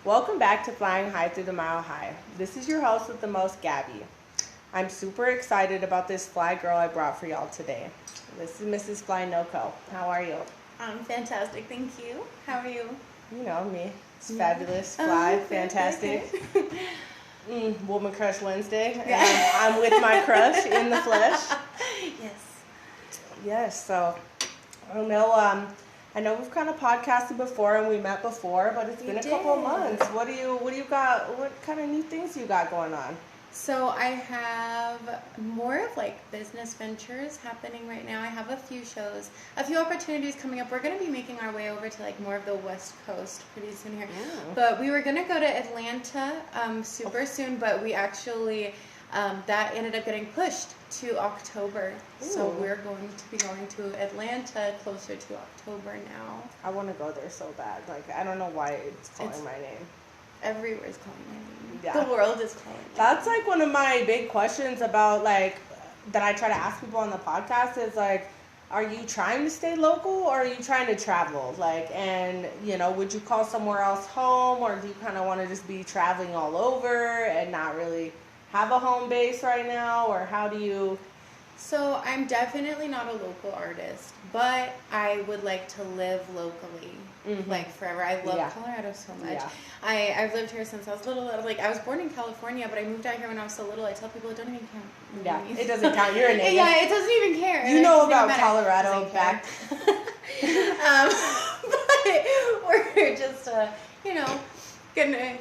Welcome back to Flying High Through the Mile High. This is your host with the most, Gabby. I'm super excited about this fly girl I brought for y'all today. This is Mrs. Fly Noco. How are you? I'm fantastic, thank you. How are you? You know me. It's fabulous, fly, fantastic. Woman Crush Wednesday. And I'm with my crush in the flesh. Yes. Yes, so I know we've kind of podcasted before and we met before, but it's been a couple of months. What do you got? What kind of new things you got going on? So I have more of like business ventures happening right now. I have a few shows, a few opportunities coming up. We're going to be making our way over to like more of the West Coast pretty soon here. But we were going to go to Atlanta super soon, but we actually that ended up getting pushed to October. Ooh. So we're going to be going to Atlanta closer to October now. I want to go there so bad. Like, I don't know why it's calling my name. Everywhere's calling my name. Yeah. The world is calling my That's name. like one of my big questions about like that I try to ask people on the podcast is like, are you trying to stay local or are you trying to travel? Like, and would you call somewhere else home, or do you kind of want to just be traveling all over and not really have a home base right now, or how do you? So I'm definitely not a local artist, but I would like to live locally, like forever. I love Colorado so much. Yeah. I've lived here since I was little. I was born in California, but I moved out here when I was so little. I tell people it doesn't even count. Yeah, it doesn't count. You're a native. Yeah, it doesn't even care. You know about Colorado back. But we're just, gonna.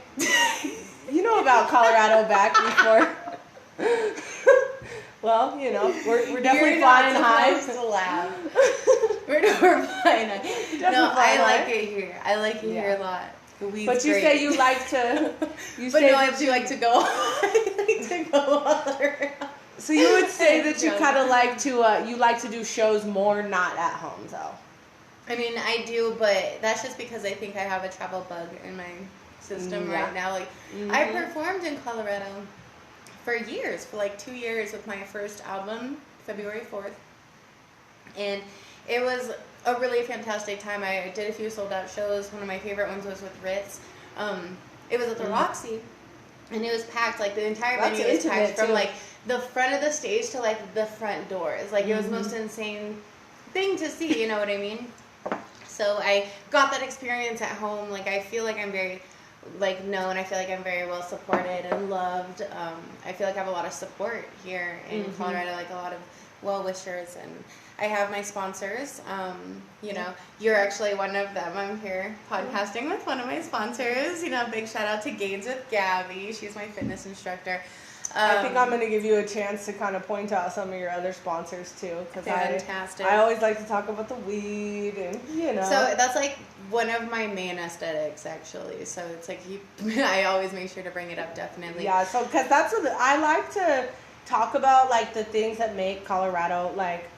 You know about Colorado back before. Well, we're definitely flying high. To laugh. We're flying high. No, I like it here. I like it here a lot. The weed's but you great. say you like to. I do like to go. I like to go all around. So you would say that you kind of like to you like to do shows more not at home though. I mean, I do, but that's just because I think I have a travel bug in my system right now. Like, I performed in Colorado for years, for like 2 years with my first album, February 4th. And it was a really fantastic time. I did a few sold out shows. One of my favorite ones was with Ritz. It was at the Roxy, and it was packed. Like, the entire venue was packed from like the front of the stage to like the front doors. Like, it was the most insane thing to see, you know what I mean? So I got that experience at home. Like, I feel like I'm very known. I feel like I'm very well supported and loved. I feel like I have a lot of support here in Colorado, like a lot of well-wishers, and I have my sponsors. You're actually one of them. I'm here podcasting with one of my sponsors. Big shout out to Gains with Gabby. She's my fitness instructor. I think I'm going to give you a chance to kind of point out some of your other sponsors too, because I always like to talk about the weed and So that's like one of my main aesthetics, actually. So it's like I always make sure to bring it up, definitely. Yeah. So because that's what I like to talk about, like the things that make Colorado like.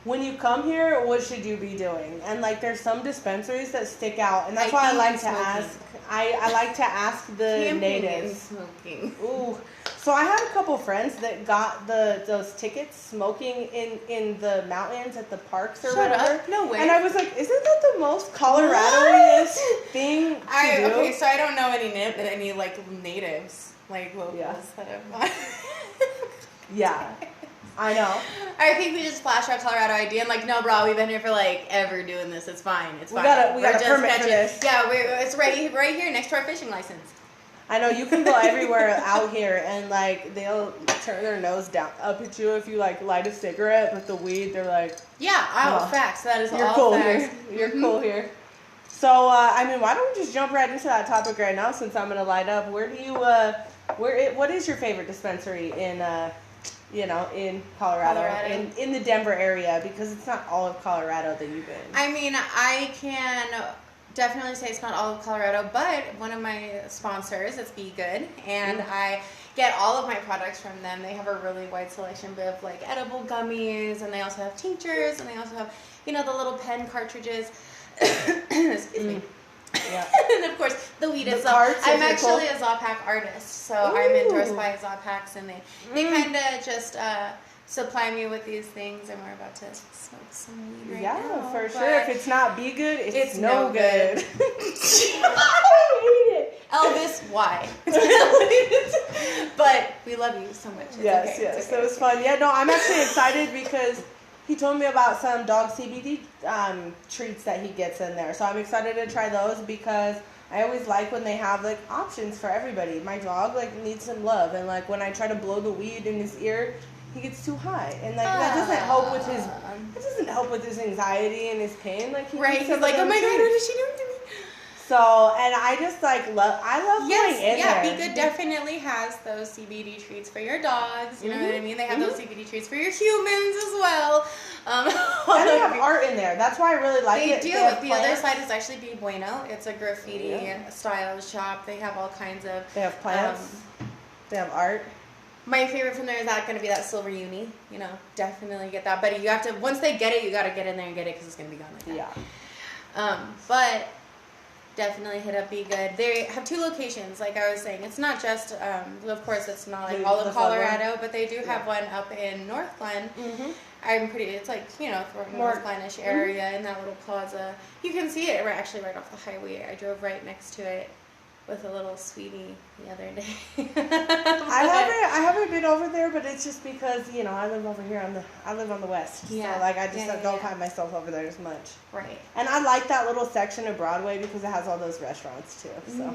When you come here, what should you be doing? And like, there's some dispensaries that stick out, and that's why I like to ask. I like to ask the natives. Smoking. Ooh. So I had a couple friends that got those tickets smoking in the mountains at the parks or whatever. Up. No way. And I was like, isn't that the most Colorado-iest thing to do? Okay, so I don't know any like natives, like locals that have gone. Yeah. I know. I think we just flash our Colorado ID and like, no, bro, we've been here for like ever doing this. It's fine. It's fine. We got a permit for this. Yeah, it's right here next to our fishing license. I know, you can go everywhere out here and like they'll turn their nose down up at you if you like light a cigarette, but the weed they're like, facts. That is you're all cool facts. Here. You're cool here. So why don't we just jump right into that topic right now since I'm gonna light up. Where do you what is your favorite dispensary in in Colorado. In the Denver area, because it's not all of Colorado that you've been. I mean, I can definitely say it's not all of Colorado, but one of my sponsors is Be Good, and I get all of my products from them. They have a really wide selection of like edible gummies, and they also have tinctures, and they also have, the little pen cartridges. Excuse me. Yeah. And of course, the weed itself. I'm actually a Zopac artist, so I'm endorsed by Zopacs, and they kind of just supply me with these things, and we're about to smoke some weed right now. Yeah, for sure. If it's not Be Good, it's no good. I why. But we love you so much. It's yes, okay. yes. It's okay. It was fun. Yeah, no, I'm actually excited because he told me about some dog CBD treats that he gets in there. So I'm excited to try those because I always like when they have like options for everybody. My dog like needs some love, and like when I try to blow the weed in his ear, he gets too high, and like that doesn't help with his anxiety and his pain. Like he right, needs he's some like, of oh them my god, treats. what is she doing to me? So, and I just like love going in yeah, there. Be Good definitely has those CBD treats for your dogs. You know what I mean? They have those CBD treats for your humans as well. And they have art in there. That's why I really like it. They do. The other side is actually Be Bueno. It's a graffiti style shop. They have all kinds of. They have plants. They have art. My favorite from there is not going to be that silver uni. You know, definitely get that. But you have to, once they get it, you got to get in there and get it because it's going to be gone like that. Yeah. But definitely hit up Be Good. They have 2 locations, like I was saying. It's not just, of course, it's not like all of Colorado, but they do have one up in North Glen. Mm-hmm. It's like, you know, North Glenish area in that little plaza. You can see it actually right off the highway. I drove right next to it with a little sweetie the other day. I haven't been over there, but it's just because, you know, I live over here I live on the west. Yeah. So like I just don't find myself over there as much. Right. And I like that little section of Broadway because it has all those restaurants too. So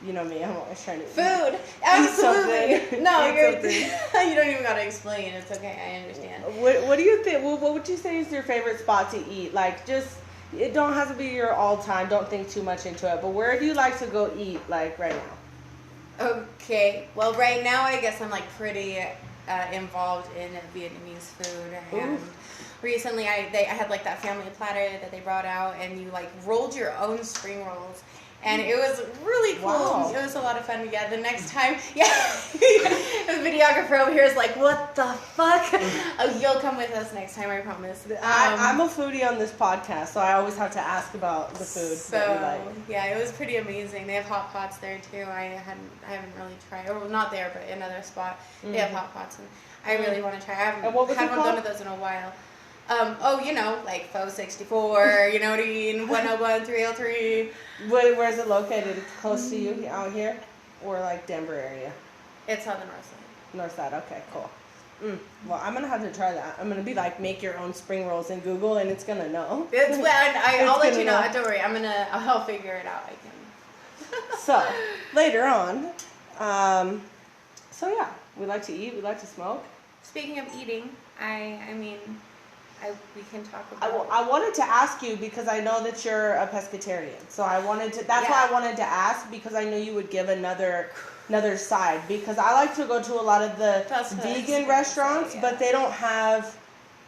you know me, I'm always trying to food. Absolutely. No, you don't even gotta explain. It's okay. I understand. What do you think? What would you say is your favorite spot to eat? Like just. It don't have to be your all time. Don't think too much into it. But where do you like to go eat, like right now? Okay. Well, right now I guess I'm like pretty involved in Vietnamese food. And recently I had like that family platter that they brought out, and you like rolled your own spring rolls. And it was really cool. Wow. It was a lot of fun. Yeah, the next time, the videographer over here is like, what the fuck? You'll come with us next time, I promise. I'm a foodie on this podcast, so I always have to ask about the food that we like. Yeah, it was pretty amazing. They have hot pots there too. I haven't really tried, or not there, but another spot. They have hot pots, and I really want to try. I haven't had one of those in a while. You know, like Pho 64, you know what I mean? 101, 303. Where's it located? Close to you out here? Or like Denver area? It's on the north side. North side, okay, cool. Well, I'm going to have to try that. I'm going to be like, make your own spring rolls in Google, and it's going to know. I'll let you know. Don't worry, I'll figure it out. I can. So, later on, we like to eat, we like to smoke. Speaking of eating, we can talk about I wanted to ask you because I know that you're a pescatarian. So I wanted to, why I wanted to ask, because I knew you would give another side. Because I like to go to a lot of the vegan restaurants, but they don't have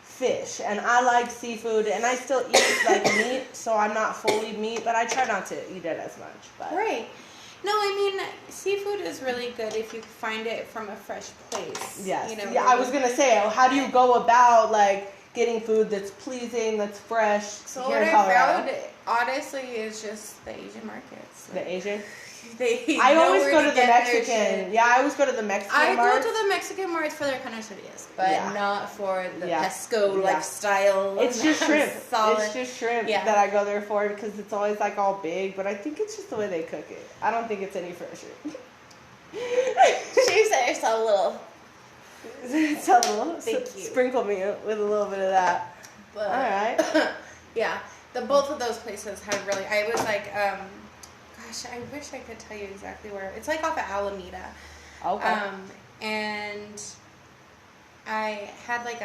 fish. And I like seafood, and I still eat like meat, so I'm not fully meat, but I try not to eat it as much. But. Right. No, seafood is really good if you find it from a fresh place. Yes. You know, I was going to say, how do you go about, like, getting food that's pleasing, that's fresh so here in Colorado? What I found, honestly, is just the Asian markets. The Asian? I always go to the Mexican. Yeah, I always go to the Mexican marts. I go to the Mexican marts for their carnicerías, but not for the pesco lifestyle. It's just shrimp. It's just shrimp that I go there for because it's always like all big, but I think it's just the way they cook it. I don't think it's any fresher. She said it's a little. It's a little. Thank you. Sprinkle me with a little bit of that. But, all right. Both of those places had really. I was like, gosh, I wish I could tell you exactly where. It's like off of Alameda. Okay. And I had like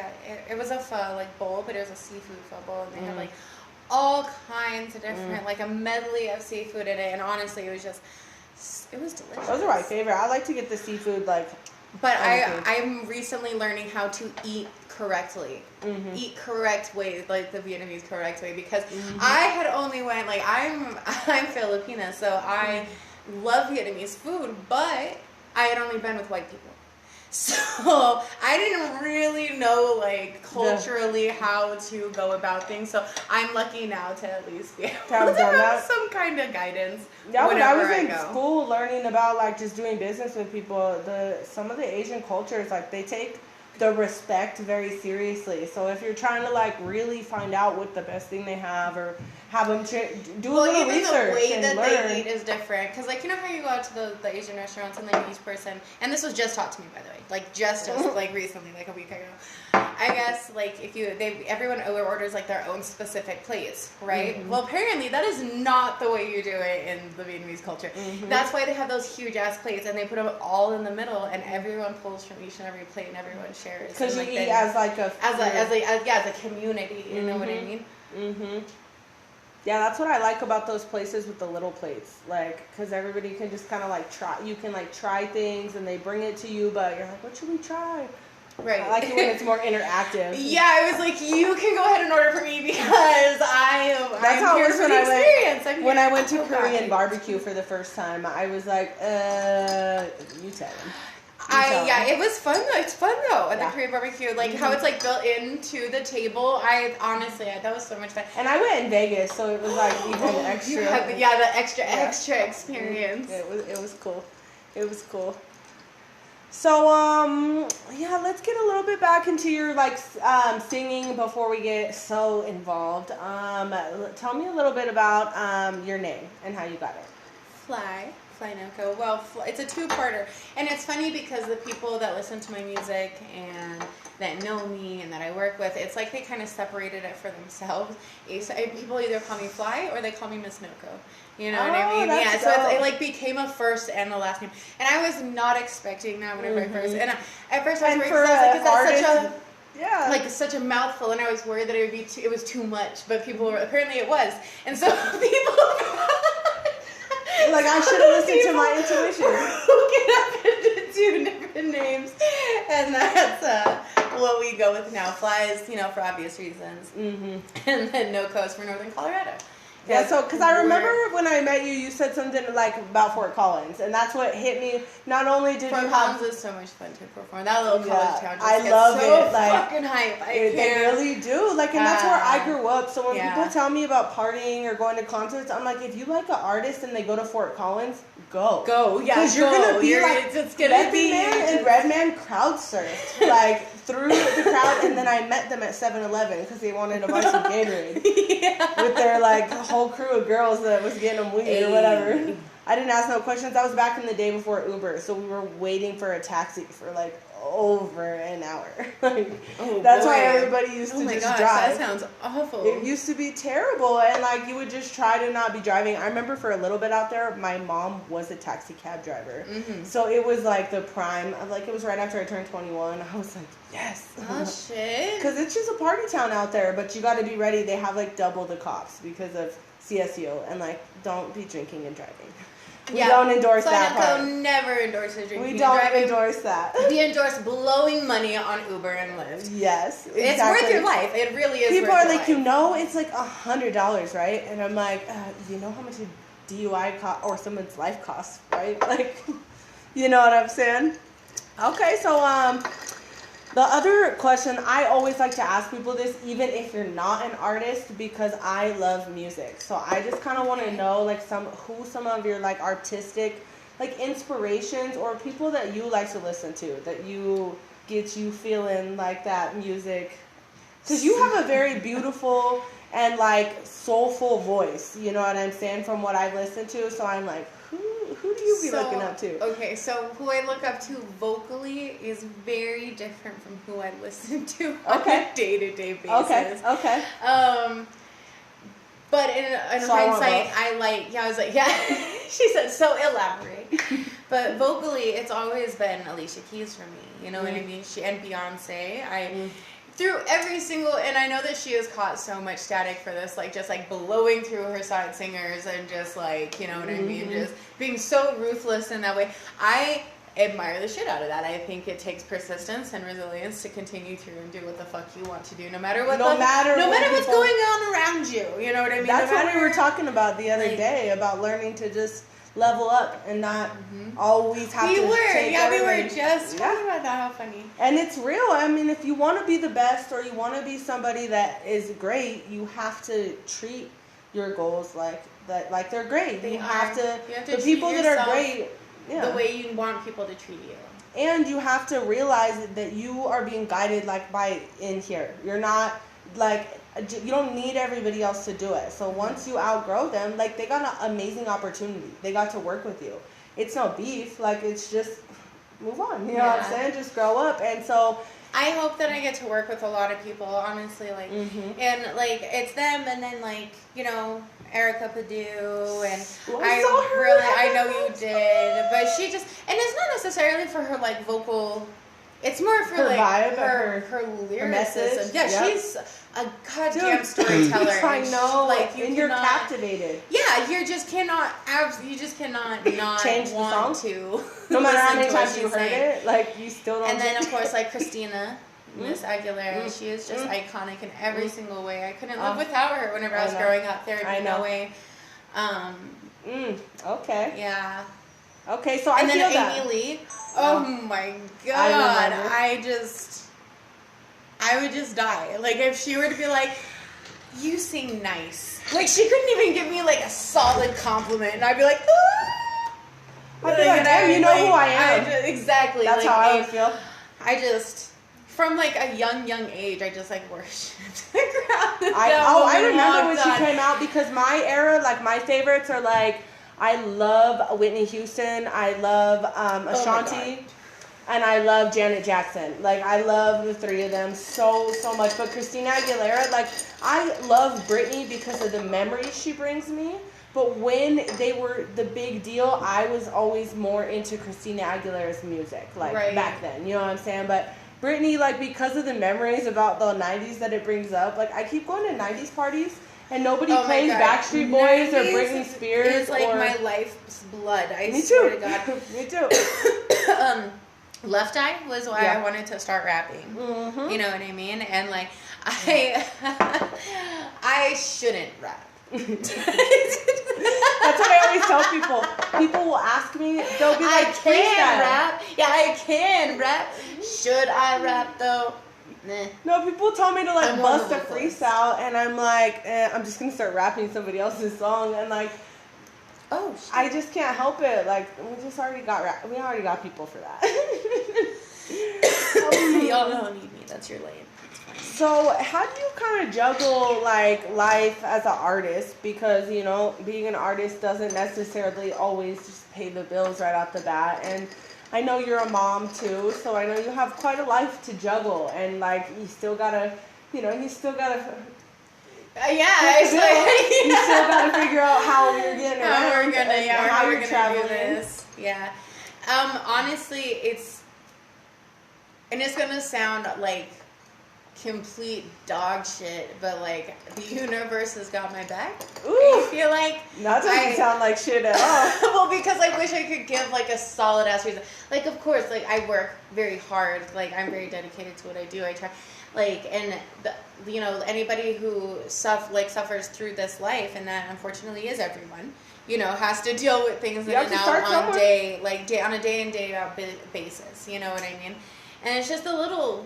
it was a pho like bowl, but it was a seafood pho bowl, and they had like all kinds of different like a medley of seafood in it, and honestly, it was delicious. Those are my favorite. I like to get the seafood like. But I'm recently learning how to eat correctly. Eat correct way, like the Vietnamese correct way, because I had only went like I'm Filipina, so I love Vietnamese food, but I had only been with white people. So I didn't really know like culturally how to go about things. So I'm lucky now to at least be able to have some kind of guidance. Yeah, when I was in school learning about like just doing business with people, some of the Asian cultures like they take the respect very seriously. So if you're trying to like really find out what the best thing they have or have them do a well, little even research the way and that learn. they eat is different. Because, like, you know how you go out to the Asian restaurants and then each person, and this was just taught to me, by the way, like, just like, recently, like, a week ago. I guess, like, everyone orders, like, their own specific plates, right? Mm-hmm. Well, apparently, that is not the way you do it in the Vietnamese culture. Mm-hmm. That's why they have those huge-ass plates, and they put them all in the middle, and everyone pulls from each and every plate, and everyone shares. Because you like, eat as a community, you know what I mean? Mm-hmm. Yeah, that's what I like about those places with the little plates. Like, because everybody can just kind of, like, try. You can, like, try things, and they bring it to you, but you're like, what should we try? Right. I like it when it's more interactive. Yeah, I was like, you can go ahead and order for me because That's how it was when I went to Korean barbecue for the first time. I was like, you tell them. It was fun though. It's fun though at the Korean barbecue, like how it's like built into the table. That was so much fun. And I went in Vegas, so it was like even extra. The extra experience. It was cool. It was cool. So let's get a little bit back into your like singing before we get so involved. Tell me a little bit about your name and how you got it. Fly Noko. Well, it's a two-parter, and it's funny because the people that listen to my music and that know me and that I work with, it's like they kind of separated it for themselves. People either call me Fly or they call me Miss Noko. You know what I mean? Yeah. So it like became a first and a last name, and I was not expecting that whenever I first. And at first I was very excited because that's such a mouthful, and I was worried that it was too much. But apparently it was, and so people. Like, I should have listened to my intuition. Get up into two different names. And that's what we go with now. Fly is, for obvious reasons. Mm-hmm. And then Noko is for Northern Colorado. Yeah, so, because I remember when I met you, you said something like about Fort Collins, and that's what hit me. Not only did Fort you Collins is so much fun to perform. That little college town just I love it. Like, fucking hype. They really do. Like, and that's where I grew up. So when people tell me about partying or going to concerts, I'm like, if you like an artist and they go to Fort Collins, go. Go, yeah. Because you're gonna be Redman crowd surfed like through the crowd, and then I met them at 7-Eleven because they wanted to buy some Gatorade with their like whole crew of girls that was getting them weed or whatever. I didn't ask no questions. That was back in the day before Uber, so we were waiting for a taxi for like over an hour. That's why everybody used to just drive. That sounds awful. It used to be terrible, and like you would just try to not be driving. I remember for a little bit out there, my mom was a taxi cab driver, so it was like the prime. Like it was right after I turned 21. I was like, yes. Oh shit. Because it's just a party town out there, but you got to be ready. They have like double the cops because of CSU, and like don't be drinking and driving. We don't endorse that part. Never endorses drinking. We don't endorse that. We endorse blowing money on Uber and Lyft. Yes, exactly. It's worth your life. It really is. People are like, it's like $100, right? And I'm like, you know how much a DUI or someone's life costs, right? Like, you know what I'm saying? Okay, so the other question, I always like to ask people this, even if you're not an artist, because I love music. So I just kind of want to know, like, some of your, like, artistic, like, inspirations or people that you like to listen to, that gets you feeling like that music. Because you have a very beautiful and, like, soulful voice, you know what I'm saying, from what I've listened to. So I'm like, who do you be looking up to? Okay, so who I look up to vocally is very different from who I listen to on a day-to-day basis. Okay. But in hindsight, I was like, she said, so elaborate. But vocally, it's always been Alicia Keys for me, you know what I mean? She and Beyonce, through every single, and I know that she has caught so much static for this, like, just, like, blowing through her side singers and just, like, you know what I mean, just being so ruthless in that way. I admire the shit out of that. I think it takes persistence and resilience to continue through and do what the fuck you want to do, no matter what's going on around you, you know what I mean? That's what we were talking about the other day, about learning to just level up and not always have to take we were just talking about that. How funny. And it's real. I mean, if you want to be the best or you want to be somebody that is great, you have to treat your goals like they're great. You have to the people that are great, the way you want people to treat you. And you have to realize that you are being guided like by in here. You're not like you don't need everybody else to do it. So once you outgrow them, like, they got an amazing opportunity. They got to work with you. It's no beef. Like, it's just move on. You know what I'm saying? Just grow up. And so I hope that I get to work with a lot of people, honestly, like, and, like, it's them, and then, like, you know, Erica Padu, and I know you did, but she just, and it's not necessarily for her, like, vocal, it's more for, her like, vibe, her lyricism. message. Yeah, she's a goddamn storyteller. I know, like, you're captivated. Yeah, you just cannot not change want the song to. No matter how many times you heard it, like, you still don't. And then, of course, like, Christina, Miss Aguilera, she is just iconic in every single way. I couldn't live without her whenever I was growing up. There would be no way. Okay. Yeah. Okay, so and I then feel Amy that. Lee. Oh my God. I would just die. Like, if she were to be like, you sing nice. Like, she couldn't even give me, like, a solid compliment. And I'd be like, ah! I'd be like, damn, you know who I am. Exactly. That's like, how I would feel. I just, from, like, a young age, I just, like, worshipped the crowd. I remember when she came out, because my era, like, my favorites are, like, I love Whitney Houston. I love Ashanti. And I love Janet Jackson. Like, I love the three of them so much. But Christina Aguilera, like, I love Britney because of the memories she brings me. But when they were the big deal, I was always more into Christina Aguilera's music, like, back then. You know what I'm saying? But Britney, like, because of the memories about the 90s that it brings up, like, I keep going to 90s parties, and nobody plays Backstreet Boys or Britney Spears. It's like my life's blood. Me swear too. to God. Me too. Left Eye was why I wanted to start rapping. You know what I mean? And, like, I shouldn't rap. That's what I always tell people. People will ask me, they'll be like, I can rap. Yeah, I can rap. Should I rap, though? Nah. No, people tell me to, like, bust a freestyle, and I'm like, I'm just gonna start rapping somebody else's song, and, like, oh, shit. I just can't help it. Like, we already got people for that. Y'all don't need me. That's your lane. So, how do you kind of juggle, like, life as an artist? Because, you know, being an artist doesn't necessarily always just pay the bills right off the bat. And I know you're a mom, too, so I know you have quite a life to juggle. And, like, you still gotta, you still gotta figure out how you're getting around. How we're gonna do this. Yeah. Honestly, it's gonna sound like complete dog shit, but, like, the universe has got my back. Ooh, I feel like that doesn't sound like shit at all. Well, because I wish I could give, like, a solid ass reason. Like, of course, like, I work very hard. Like, I'm very dedicated to what I do. I try, like, and anybody who suffers through this life, and that unfortunately is everyone, has to deal with things in and out on a day in, day out basis. You know what I mean? And it's just the little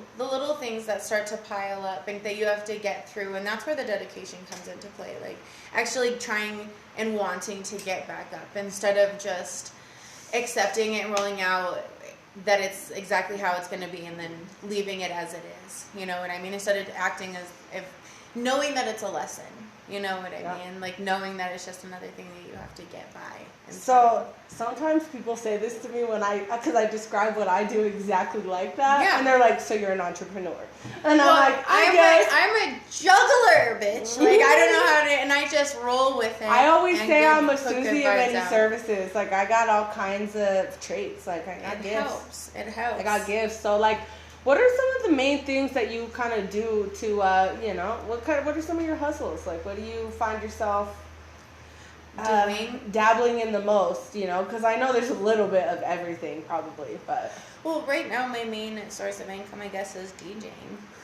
things that start to pile up and that you have to get through, and that's where the dedication comes into play. Like, actually trying and wanting to get back up instead of just accepting it and rolling out that it's exactly how it's going to be and then leaving it as it is. You know what I mean? Instead of acting as if knowing that it's a lesson. You know what I mean? Like, knowing that it's just another thing that you have to get by. So sometimes people say this to me because I describe what I do exactly like that. Yeah. And they're like, so you're an entrepreneur. And I'm like, I'm a juggler, bitch. Like, I don't know how to, and I just roll with it. I always say I'm a Susie of any services. Like, I got all kinds of traits. Like, I got gifts. It helps. I got gifts. So, like, what are some of the main things that you kind of do to, what are some of your hustles? Like, what do you find yourself dabbling in the most, because I know there's a little bit of everything probably, but. Well, right now my main source of income, I guess, is DJing.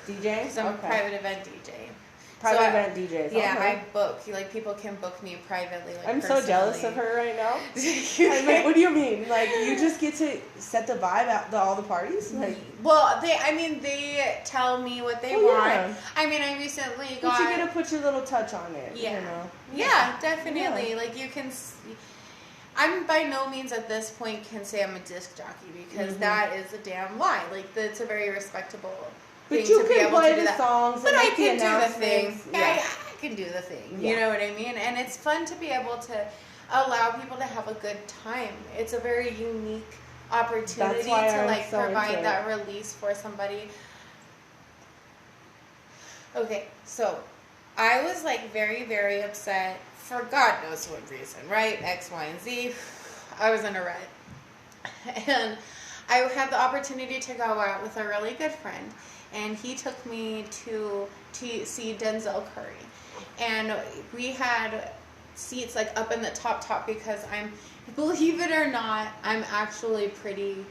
DJing? Because I'm a private event DJ. Private event DJs. Yeah, okay. I book. Like, people can book me privately. Like, I'm personally. so jealous of her right now. I'm like, what do you mean? Like, you just get to set the vibe at all the parties? Like, well, they tell me what they want. Yeah. I mean, I recently got. But you get to put your little touch on it. Yeah. Yeah, definitely. Yeah. Like, you can. I'm by no means at this point can say I'm a disc jockey because that is a damn lie. Like, it's a very respectable thing But you to be can able play to do the that. songs But and I make the can do the announcements. thing. Yeah. I can do the thing. Yeah. You know what I mean? And it's fun to be able to allow people to have a good time. It's a very unique opportunity to like provide that release for somebody. Okay, so I was like very, very upset for God knows what reason, right? X, Y, and Z. I was in a rut. And I had the opportunity to go out with a really good friend, and he took me to see Denzel Curry. And we had seats like up in the top because believe it or not, I'm actually pretty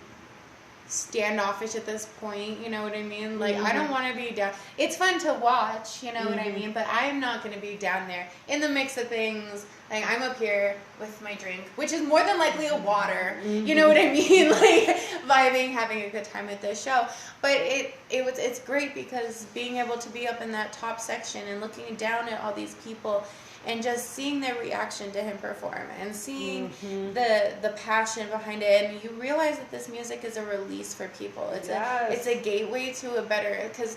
standoffish at this point, you know what I mean? Like, I don't want to be down. It's fun to watch, you know what I mean? But I'm not going to be down there in the mix of things. Like, I'm up here with my drink, which is more than likely a water, you know what I mean? Like, vibing, having a good time at this show. But it's great because being able to be up in that top section and looking down at all these people and just seeing their reaction to him perform and seeing the passion behind it, and you realize that this music is a release for people. It's a gateway to a better, because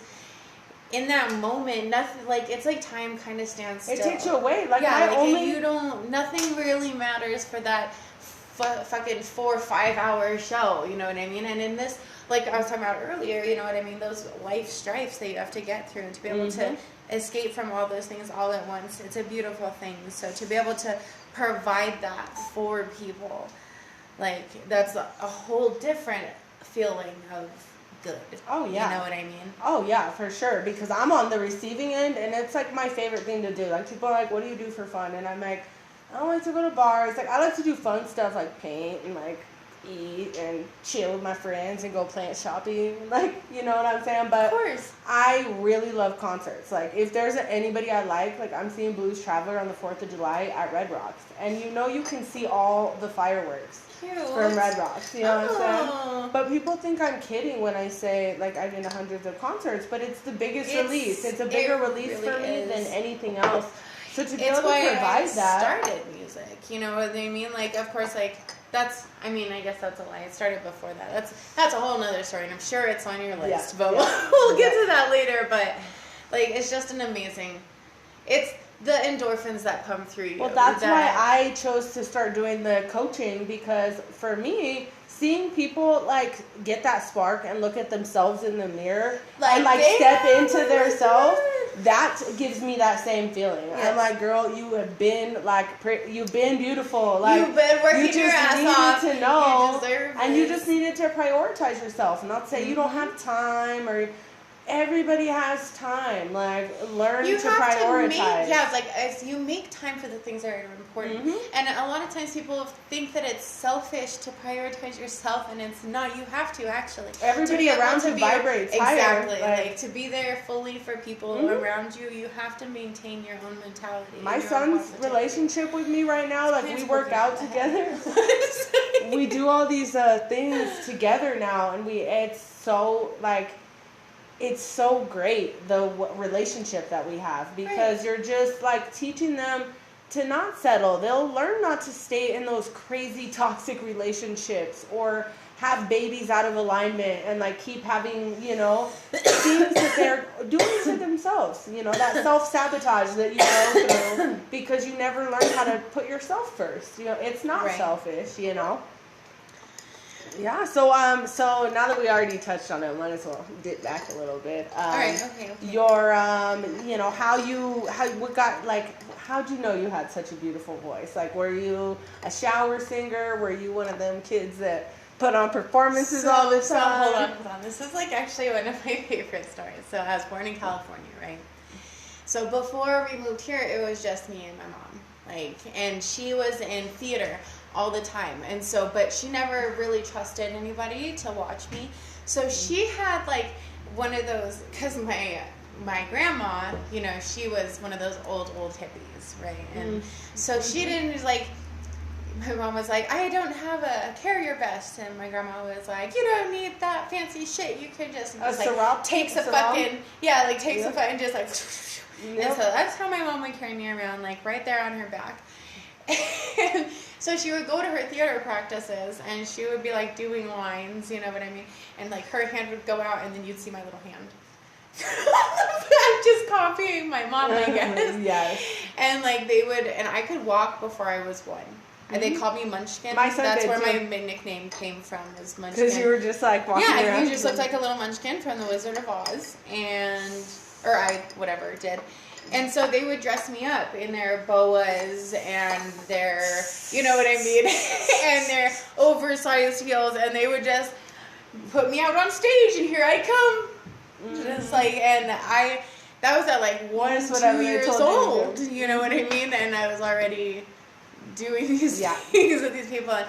in that moment, nothing, like, it's like time kind of stands still. It takes you away. Like, nothing really matters for that fucking 4 or 5 hour show, you know what I mean? And in this, like I was talking about earlier, you know what I mean, those life strifes that you have to get through, and to be able to escape from all those things all at once, it's a beautiful thing. So to be able to provide that for people, like, that's a whole different feeling of good. Oh yeah. You know what I mean? Oh yeah, for sure. Because I'm on the receiving end, and it's like my favorite thing to do. Like, people are like, what do you do for fun? And I'm like, I don't like to go to bars. Like, I like to do fun stuff like paint and like eat and chill with my friends and go plant shopping. Like, you know what I'm saying? But of course, I really love concerts. Like, if there's anybody I like I'm seeing Blues Traveler on the 4th of July at Red Rocks. And you know you can see all the fireworks from Red Rocks. You know what I'm saying? But people think I'm kidding when I say, like, I've been to hundreds of concerts. But it's the biggest release. It's a bigger release really for me than anything else. So to be able to provide that. Started music. You know what I mean? Like, of course, like, I guess that's a lie. It started before that. That's a whole nother story, and I'm sure it's on your list, but we'll get to that later. But, like, it's just an amazing, it's the endorphins that come through you. Well, that's why I chose to start doing the coaching, because for me, seeing people, like, get that spark and look at themselves in the mirror and, like, step into their self, that gives me that same feeling. Yes. I'm like, girl, you have been, like, you've been beautiful. Like, you've been working your ass off. You just needed to know. You deserve and this. You just needed to prioritize yourself. Not say you don't have time, or everybody has time. Like, learn to prioritize. It's like, as you make time for the things that are important. And a lot of times people think that it's selfish to prioritize yourself, and it's not. You have to, actually. Everybody around you vibrates higher. Exactly. Like, to be there fully for people around you, you have to maintain your own mentality. My son's relationship with me right now, like, we work out together. We do all these things together now, and it's so, like, it's so great, the relationship that we have, because you're just, like, teaching them to not settle. They'll learn not to stay in those crazy toxic relationships or have babies out of alignment and, like, keep having, you know, things that they're doing to themselves, you know, that self-sabotage that you go through because you never learn how to put yourself first. You know, it's not selfish, you know. Yeah, so now that we already touched on it, might as well dip back a little bit. All right, okay. Your, you know, how'd you know you had such a beautiful voice? Like, were you a shower singer? Were you one of them kids that put on performances all the time? So hold on. This is, like, actually one of my favorite stories. So I was born in California, right? So before we moved here, it was just me and my mom. Like, and she was in theater all the time, and so, but she never really trusted anybody to watch me. So she had, like, one of those, because my grandma, you know, she was one of those old hippies, right? And so she didn't, like, my mom was like, I don't have a carrier vest, and my grandma was like, you don't need that fancy shit, you could just like, takes a fucking, takes a fucking, just like, and so that's how my mom would carry me around, like, right there on her back. And so she would go to her theater practices, and she would be, like, doing lines, you know what I mean? And, like, her hand would go out, and then you'd see my little hand. I'm just copying my mom, I guess. Yes. And like they would, and I could walk before I was 1. And they called me Munchkin. My son That's did where too. my nickname came from, was Munchkin. Because you were just like walking around. Yeah, you just looked like a little Munchkin from The Wizard of Oz, or I whatever did. And so they would dress me up in their boas and their, you know what I mean, and their oversized heels, and they would just put me out on stage, and here I come. Just like, and that was at like 2 years old, you know what I mean? And I was already doing these things with these people. And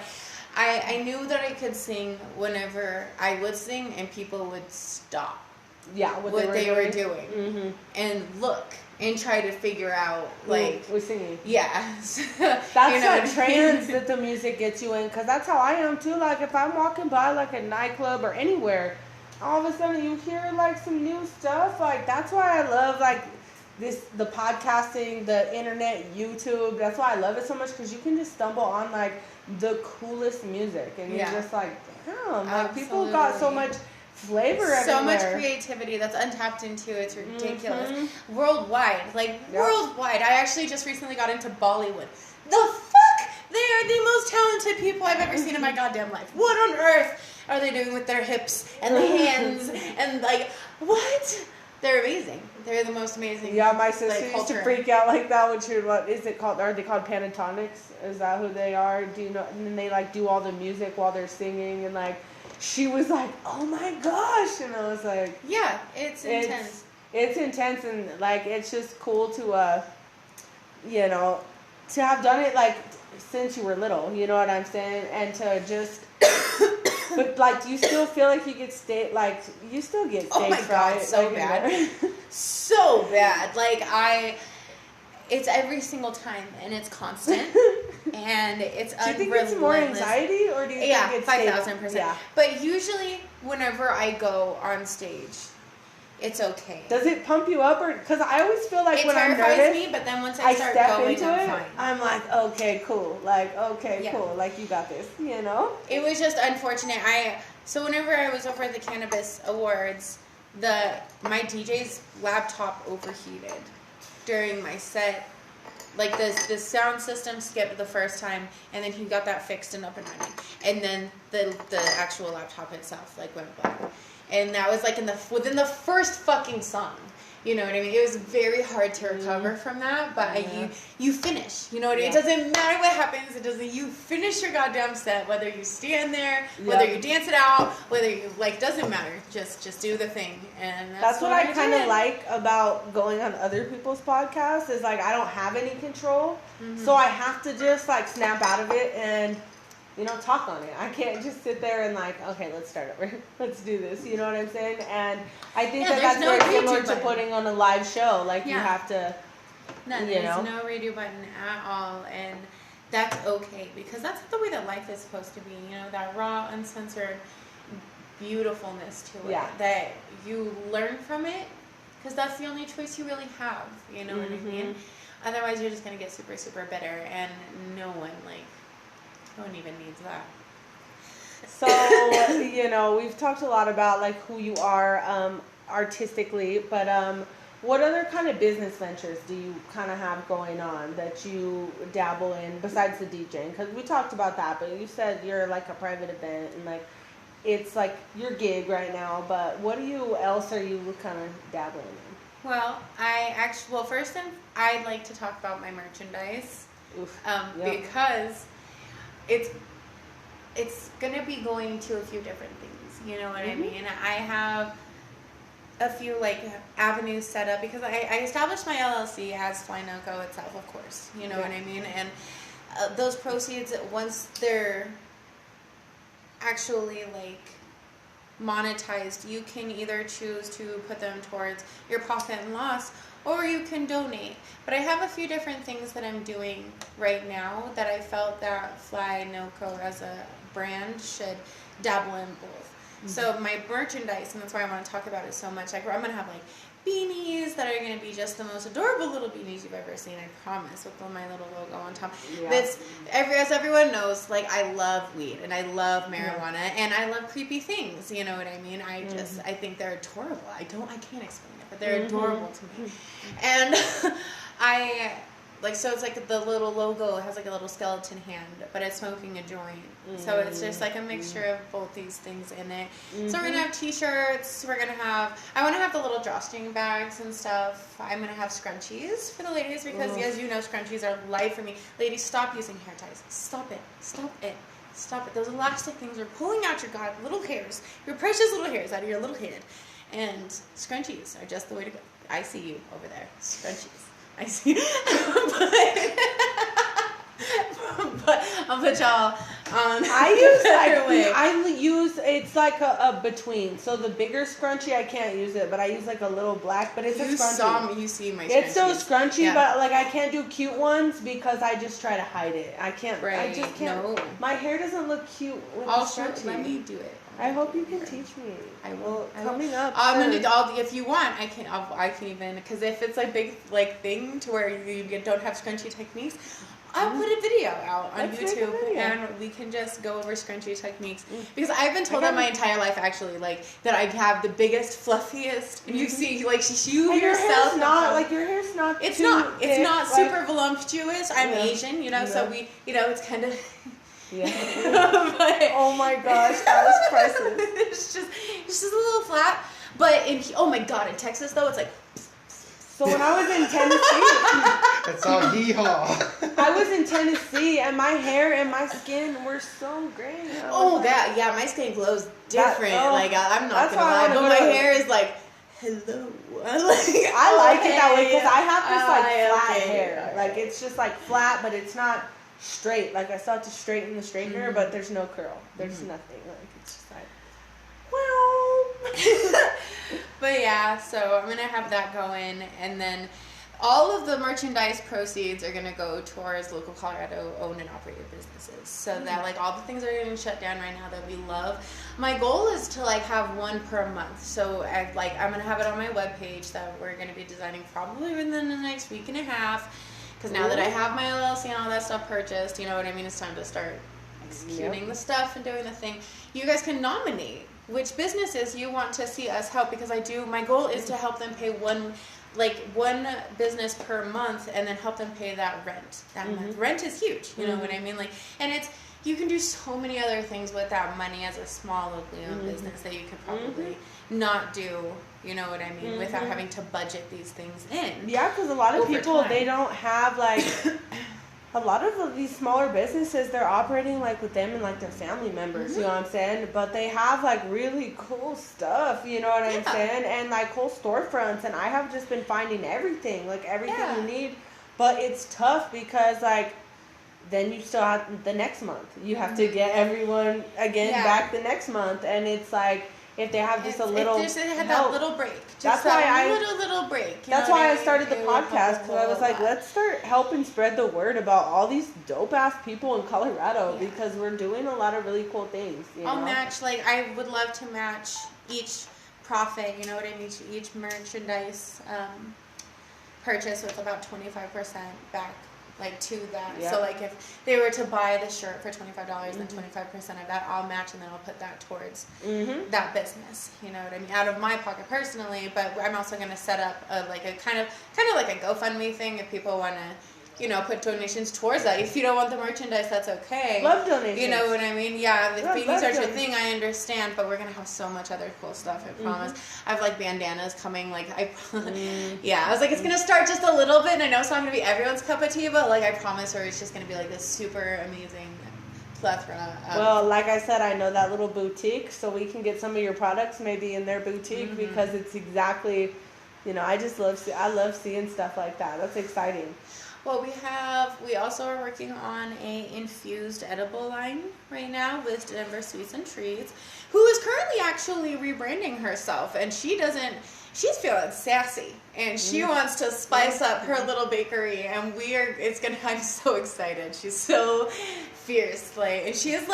I knew that I could sing whenever I would sing and people would stop what they were doing and look and try to figure out, like... We're singing. Yes. That's that trance that the music gets you in, because that's how I am, too. Like, if I'm walking by, like, a nightclub or anywhere, all of a sudden you hear, like, some new stuff. Like, that's why I love, like, the podcasting, the internet, YouTube. That's why I love it so much, because you can just stumble on, like, the coolest music. And you're just like, damn, like, people got so much... flavor everywhere. So much creativity that's untapped into. It's ridiculous. Worldwide. Worldwide. I actually just recently got into Bollywood. The fuck? They are the most talented people I've ever seen in my goddamn life. What on earth are they doing with their hips and the hands and like, what? They're amazing. They're the most amazing. Yeah, my sister used to freak out like that when she, what is it called? Are they called Pentatonics? Is that who they are? Do you know? And then they like do all the music while they're singing, and like she was like, oh my gosh, and I was like, yeah, it's intense. It's intense, and like it's just cool to you know, to have done it like since you were little. You know what I'm saying? And to just. But like, do you still feel like you get you still get stage fright? Oh my god, so bad. So bad. Like it's every single time, and it's constant, and it's unrelentless. Do you think it's more anxiety, or do you think it's 5,000%. Yeah. But usually, whenever I go on stage, it's okay. Does it pump you up, or because I always feel like when I'm nervous, it terrifies me, but then once I start step going, into I'm it, fine. I'm like, okay, cool, cool, like you got this, you know. It was just unfortunate. So whenever I was over at the Cannabis Awards, my DJ's laptop overheated during my set. Like the sound system skipped the first time, and then he got that fixed and up and running, and then the actual laptop itself like went black. And that was like within the first fucking song. You know what I mean? It was very hard to recover from that, but you finish. You know what I mean? It doesn't matter what happens. You finish your goddamn set, whether you stand there, whether you dance it out, whether you doesn't matter. Just do the thing, and that's what I kind of like about going on other people's podcasts is like I don't have any control, so I have to just like snap out of it and. You know, talk on it. I can't just sit there and like, okay, let's start over. Let's do this. You know what I'm saying? And I think that's very similar to putting on a live show. Like you have to, There's no redo button at all, and that's okay because that's the way that life is supposed to be. You know, that raw, uncensored beautifulness to it. Yeah. That you learn from it because that's the only choice you really have. You know what I mean? Otherwise, you're just gonna get super, super bitter, and no one even needs that. So, you know, we've talked a lot about like who you are artistically, but what other kind of business ventures do you kind of have going on that you dabble in besides the DJing? Because we talked about that, but you said you're like a private event and like it's like your gig right now, but what else are you kind of dabbling in? Well, first I'd like to talk about my merchandise. Because it's gonna be going to a few different things, you know what I mean? I have a few like avenues set up because I established my LLC as Fly Naoko itself, of course, you know what I mean? And those proceeds, once they're actually like monetized, you can either choose to put them towards your profit and loss, or you can donate. But I have a few different things that I'm doing right now that I felt that Fly Naoko as a brand should dabble in both. So my merchandise, and that's why I want to talk about it so much, like I'm going to have like beanies that are going to be just the most adorable little beanies you've ever seen, I promise, with my little logo on top. Yeah. As everyone knows, like, I love weed and I love marijuana and I love creepy things, you know what I mean? I think they're adorable. I can't explain it, but they're adorable to me. And so it's like the little logo has like a little skeleton hand, but it's smoking a joint. So it's just like a mixture of both these things in it. So we're going to have t-shirts. I want to have the little drawstring bags and stuff. I'm going to have scrunchies for the ladies because, as you know, scrunchies are life for me. Ladies, stop using hair ties. Stop it. Stop it. Stop it. Those elastic things are pulling out your little hairs, your precious little hairs out of your little head. And scrunchies are just the way to go. I see you over there. Scrunchies. I see. but I'll put y'all on. It's like a between. So the bigger scrunchie, I can't use it, but I use like a little black, but it's a scrunchie. You see my scrunchie. It's still scrunchy, but like I can't do cute ones because I just try to hide it. I can't. Right. I just can't. No. My hair doesn't look cute with the scrunchie. Let me do it. I hope you can teach me. I will. Coming up. I'm gonna do if you want. I can even because if it's like big thing to where you don't have scrunchie techniques, I'll put a video out on YouTube and we can just go over scrunchie techniques because I've been told that my entire life actually that I have the biggest fluffiest. And you see like you and yourself your hair's not. It's not super voluptuous. I'm Asian, so we it's kind of. Yeah. Oh my gosh, that was priceless. It's just a little flat, but in Texas though it's like. So when I was in Tennessee, it's all hee-haw. I was in Tennessee and my hair and my skin were so great. My skin glows different. I'm not gonna lie, but my hair is like. Hello. I like it that way because I have this flat hair. Like it's just like flat, but it's not straight. Like I still have to straighten the straightener, but there's no curl. There's nothing. Like it's just like, But yeah, so I'm gonna have that going, and then all of the merchandise proceeds are gonna go towards local Colorado owned and operated businesses. So that all the things that are getting shut down right now that we love. My goal is to have one per month. So I'm gonna have it on my webpage that we're gonna be designing probably within the next week and a half. Because now that I have my LLC and all that stuff purchased, you know what I mean? It's time to start executing the stuff and doing the thing. You guys can nominate which businesses you want to see us help because my goal is to help them pay one business per month and then help them pay that rent month. Rent is huge, you know what I mean? And you can do so many other things with that money as a small locally owned business that you could probably not do, you know what I mean, without having to budget these things in. Yeah, because a lot of people, they don't have a lot of these smaller businesses, they're operating with them and their family members, you know what I'm saying? But they have really cool stuff, you know what I'm saying? And whole storefronts, and I have just been finding everything you need. But it's tough because then you still have the next month. You have to get everyone again back the next month, and it's if they have just a little that little break. That's why little break. That's why I started the podcast because I was let's start helping spread the word about all these dope ass people in Colorado because we're doing a lot of really cool things. I'll match I would love to match each profit. You know what I mean? Each merchandise purchase with about 25% back. To that. Yeah. So if they were to buy the shirt for $25, then 25% of that I'll match, and then I'll put that towards that business. You know what I mean? Out of my pocket personally, but I'm also going to set up a kind of like a GoFundMe thing if people want to. Put donations towards that. If you don't want the merchandise, that's okay. Love donations. You know what I mean? Yeah, the beanies are your thing, I understand, but we're going to have so much other cool stuff, I promise. I have, bandanas coming, I was it's going to start just a little bit, and I know it's not going to be everyone's cup of tea, but, I promise her it's just going to be, this super amazing plethora of... Well, like I said, I know that little boutique, so we can get some of your products maybe in their boutique, because it's exactly, I love seeing stuff like that. That's exciting. Well, we also are working on a infused edible line right now with Denver Sweets and Treats, who is currently actually rebranding herself, and she's feeling sassy, and she wants to spice up her little bakery, and I'm so excited. She's so fierce, and she is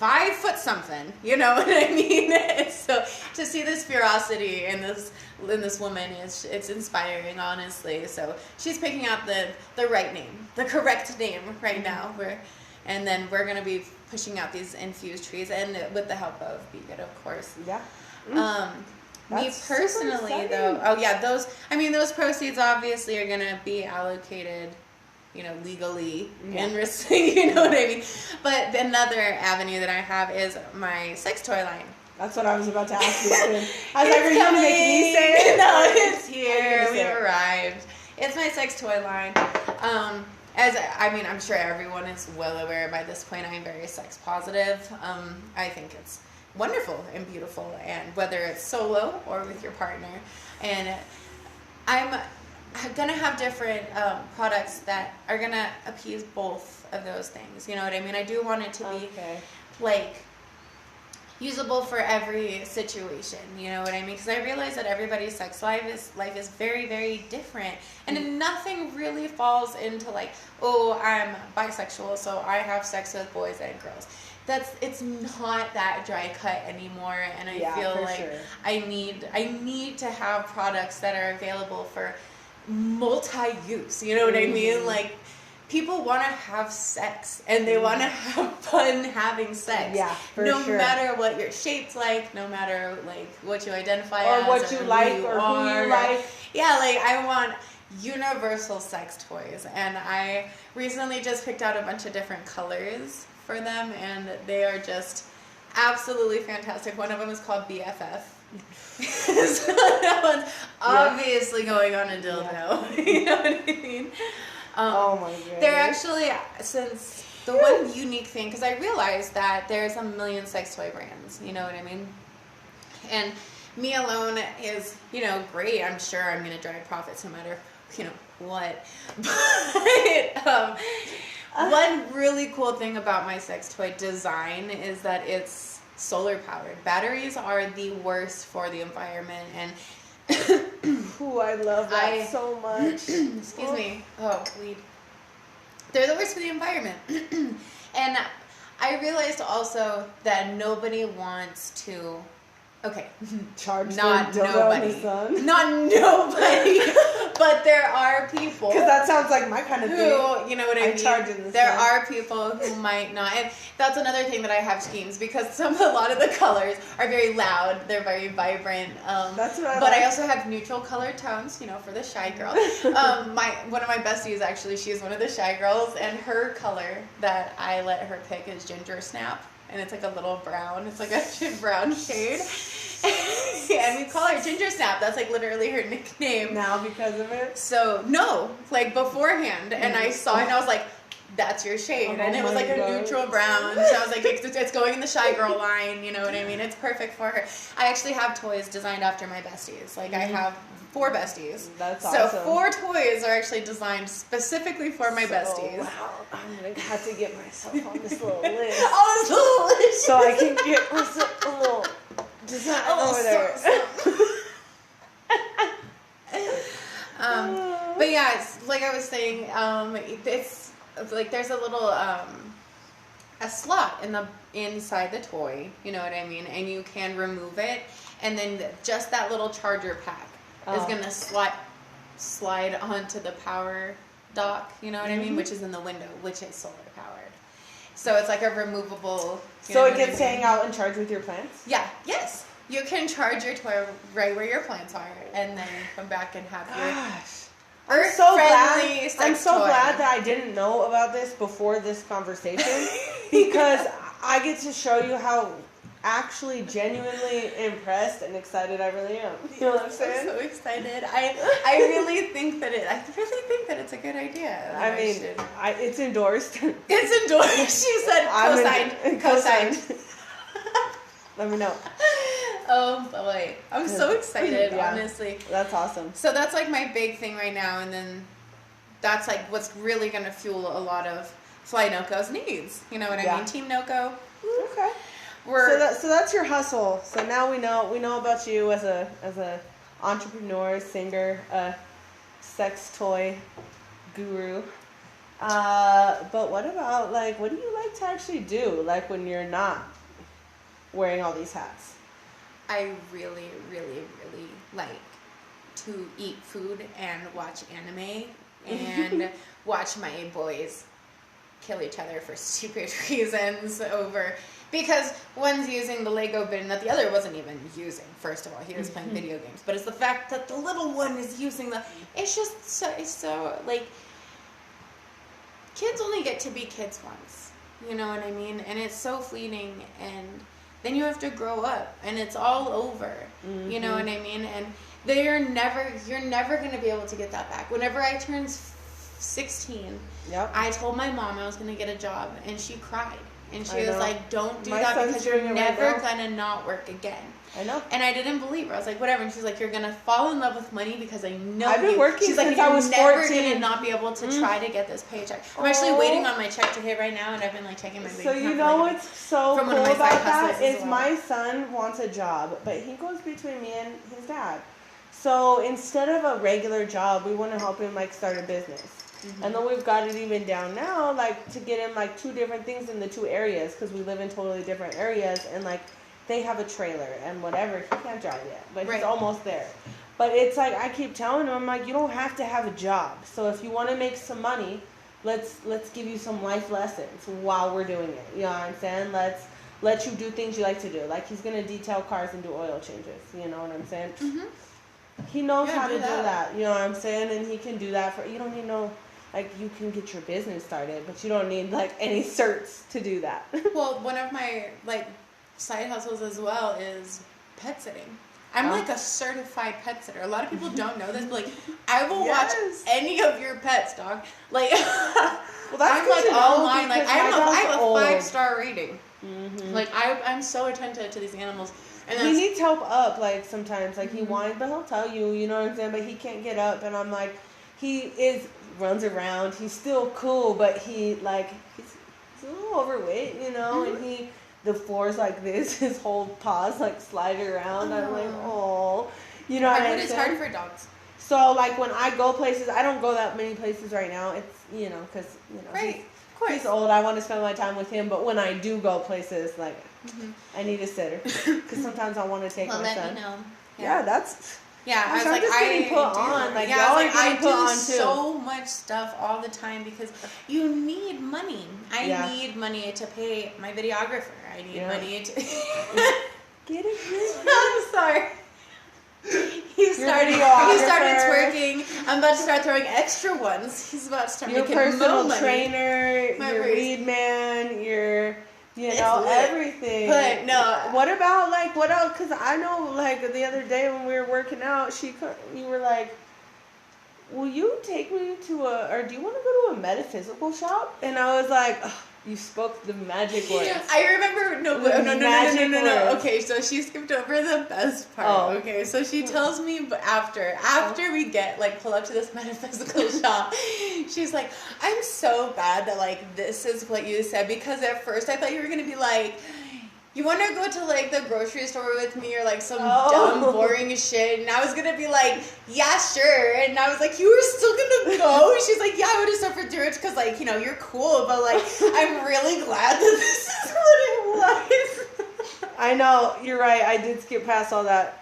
5 foot something, you know what I mean? So to see this ferocity in this woman it's inspiring, honestly. So she's picking out the right name, the correct name right now. And then we're gonna be pushing out these infused trees, and with the help of Be Good, of course. Yeah. Me personally, though, those proceeds obviously are gonna be allocated, legally and you know what I mean. But another avenue that I have is my sex toy line. That's what I was about to ask you. I was like, are you gonna make me say it? No, it's here. We've arrived. It's my sex toy line. I'm sure everyone is well aware by this point, I am very sex positive. I think it's wonderful and beautiful, and whether it's solo or with your partner. And I'm gonna have different products that are gonna appease both of those things. You know what I mean? I do want it to be usable for every situation, you know what I mean? Because I realize that everybody's sex life is very, very different, and nothing really falls into like, oh, I'm bisexual, so I have sex with boys and girls. It's not that dry cut anymore, and I feel like I need to have products that are available for multi-use. You know what I mean? Like, people want to have sex, and they want to have fun having sex. Yeah, no matter what your shape's like, no matter like what you identify or as, what you like, or who you like. Yeah, like I want universal sex toys, and I recently just picked out a bunch of different colors for them, and they are just absolutely fantastic. One of them is called BFF. So that one's obviously going on a dildo. You know what I mean? Oh my god. They're actually, since the one unique thing, because I realized that there's a million sex toy brands, you know what I mean? And me alone is, great. I'm sure I'm going to drive profits no matter, what. But one really cool thing about my sex toy design is that it's solar powered. Batteries are the worst for the environment, and ooh, I love that so much. Excuse me. Oh, weed. They're the worst for the environment. And I realized also that nobody wants to. Okay, charge not their dildo nobody. in the sun. Not nobody. But there are people. Because that sounds like my kind of thing. You know what I mean? Charge in the there sun. are people who might not. And that's another thing that I have schemes, because a lot of the colors are very loud. They're very vibrant. That's what I But like. I also have neutral colored tones, for the shy girl. One of my besties, actually, she's one of the shy girls, and her color that I let her pick is Ginger Snap. And it's like a little brown. It's like a brown shade. And we call her Ginger Snap. That's like literally her nickname. Now because of it? So, no, like beforehand. And I saw it and I was like, that's your shade. And it was like a neutral brown. So I was like, it's going in the shy girl line. You know what I mean? It's perfect for her. I actually have toys designed after my besties. Like, I have 4 besties. That's so awesome. 4 toys are actually designed specifically for my besties. Wow, I'm going to have to get myself on this little list. Oh, this little list. So I can get myself a little design over there. But yeah, it's, like I was saying, it's like there's a little a slot inside the toy, you know what I mean, and you can remove it, and then just that little charger pack is gonna slide onto the power dock, you know what I mean, which is in the window, which is solar powered. So it's like a removable. So it gets to hang out and charge with your plants? Yeah. Yes. You can charge your toy right where your plants are, and then come back and have your earth-friendly sex toy. Glad that I didn't know about this before this conversation, because I get to show you how actually genuinely impressed and excited I really am. You know what I'm saying? I'm so excited. I really think that it's a good idea. I mean, it's endorsed. It's endorsed. She said co-signed. Let me know. Oh boy, I'm so excited. Yeah, honestly, that's awesome. So that's like my big thing right now, and then that's like what's really gonna fuel a lot of Fly NoCo's needs. You know what I mean? Team NoCo. Okay. So that's your hustle. So now we know about you as a entrepreneur, singer, sex toy guru. But what about, like, what do you like to actually do, like, when you're not wearing all these hats? I really, really, really like to eat food and watch anime and watch my boys kill each other for stupid reasons over, because one's using the Lego bin that the other wasn't even using. First of all, he was playing video games, but it's the fact that the little one is using it's just so like, kids only get to be kids once, you know what I mean? And it's so fleeting, and then you have to grow up and it's all over, you know what I mean? And you're never going to be able to get that back. Whenever I turned 16, I told my mom I was going to get a job, and she cried. And she was like, don't do that because you're never going to not work again. I know. And I didn't believe her. I was like, whatever. And she's like, you're going to fall in love with money because I know I've been working She's like, since you're I was never 14. going to not be able to try to get this paycheck. I'm actually waiting on my check to hit right now, and I've been like checking my bank account. So you know what's so from cool one of my about side that hustles as is well. my son wants a job, but he goes between me and his dad. So instead of a regular job, we want to help him, like, start a business. And then we've got it even down now, like, to get him, like, 2 different things in the 2 areas, because we live in totally different areas, and, like, they have a trailer and whatever. He can't drive yet, but he's almost there. But it's like, I keep telling him, I'm like, you don't have to have a job. So if you want to make some money, let's give you some life lessons while we're doing it. You know what I'm saying? Let's let you do things you like to do. Like, he's going to detail cars and do oil changes. You know what I'm saying? He knows how to do that. You know what I'm saying? And he can do that you don't need like, you can get your business started, but you don't need, like, any certs to do that. Well, one of my, like, side hustles as well is pet sitting. I'm like a certified pet sitter. A lot of people don't know this, but, like, I will watch any of your pets, dog. Like, well, that's I'm like online. Like, I have a old. 5-star rating. Like, I'm so attentive to these animals. And he needs help up, like, sometimes. Like, he whines, but he'll tell you, you know what I'm saying? But he can't get up, and I'm like, runs around. He's still cool, but he's a little overweight, you know, and the floor's like this, his whole paws, like, slide around. I'm like, oh, you know what I'm saying? It's hard for dogs. So, like, when I go places, I don't go that many places right now. It's, you know, because, you know, he's old. I want to spend my time with him, but when I do go places, like, I need a sitter, because sometimes I want to take my son. Let me know. Yeah, that's... Yeah, I was I'm like, just getting put on. Like, yeah, y'all are getting put on, too. So much stuff all the time because you need money. I need money to pay my videographer. I need money to... Get it? I'm sorry. He started twerking. I'm about to start throwing extra ones. He's about to start making more money. Your personal trainer, your weed man, your... You know, everything. But no. What about, like, what else? Because I know, like, the other day when we were working out, you were like, will you take me to or do you want to go to a metaphysical shop? And I was like, ugh, you spoke the magic words. I remember, no. Okay, so she skipped over the best part. Oh. Okay, so she tells me after we get, like, pull up to this metaphysical shop, she's like, I'm so bad that, like, this is what you said, because at first I thought you were going to be like, you want to go to, like, the grocery store with me or, like, some dumb, boring shit? And I was going to be like, yeah, sure. And I was like, you were still going to go? She's like, yeah, I would have suffered through it because, like, you know, you're cool. But, like, I'm really glad that this is what it was. I know. You're right. I did skip past all that.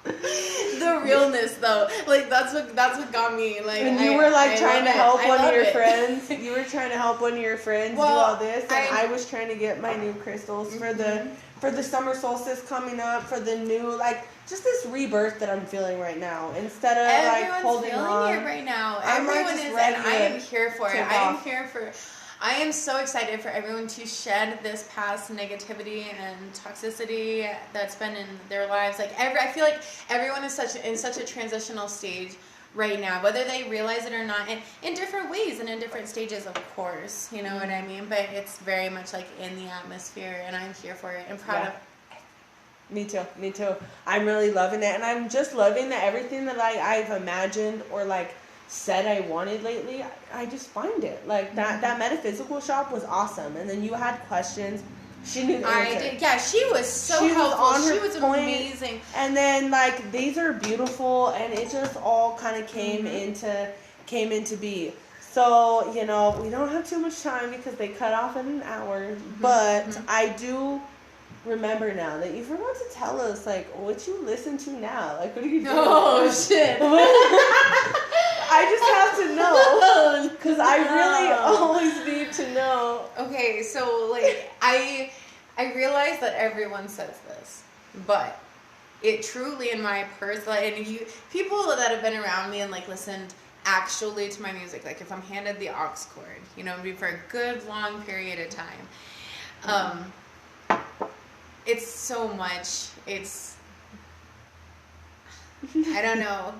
The realness, though, like, that's what got me. Like, and you were like trying to help one of your friends. You were trying to help one of your friends do all this, and I was trying to get my new crystals for the summer solstice coming up, for the new, like, just this rebirth that I'm feeling right now. Instead of like holding on. Everyone's feeling it right now. Everyone is, and I am here for it. I am so excited for everyone to shed this past negativity and toxicity that's been in their lives. Like, I feel like everyone is in such a transitional stage right now, whether they realize it or not, and in different ways and in different stages, of course. You know what I mean? But it's very much like in the atmosphere, and I'm here for it. I'm proud of it. Me too. I'm really loving it, and I'm just loving that everything that I've imagined or, like, said I wanted lately, I just find it. Like, that metaphysical shop was awesome, and then you had questions. She knew the answer. I did. Yeah, she was so helpful. She was amazing. And then, like, these are beautiful, and it just all kind of came into came into be. So, you know, we don't have too much time because they cut off in an hour. But I do remember now that you forgot to tell us, like, what you listen to now. Like, what are you doing? Oh, shit. I just have to know. Because I really always need to know. Okay, so, like, I realize that everyone says this, but it truly, in my personal, and people that have been around me and, like, listened actually to my music, like, if I'm handed the aux cord, you know, for a good long period of time, it's so much, I don't know.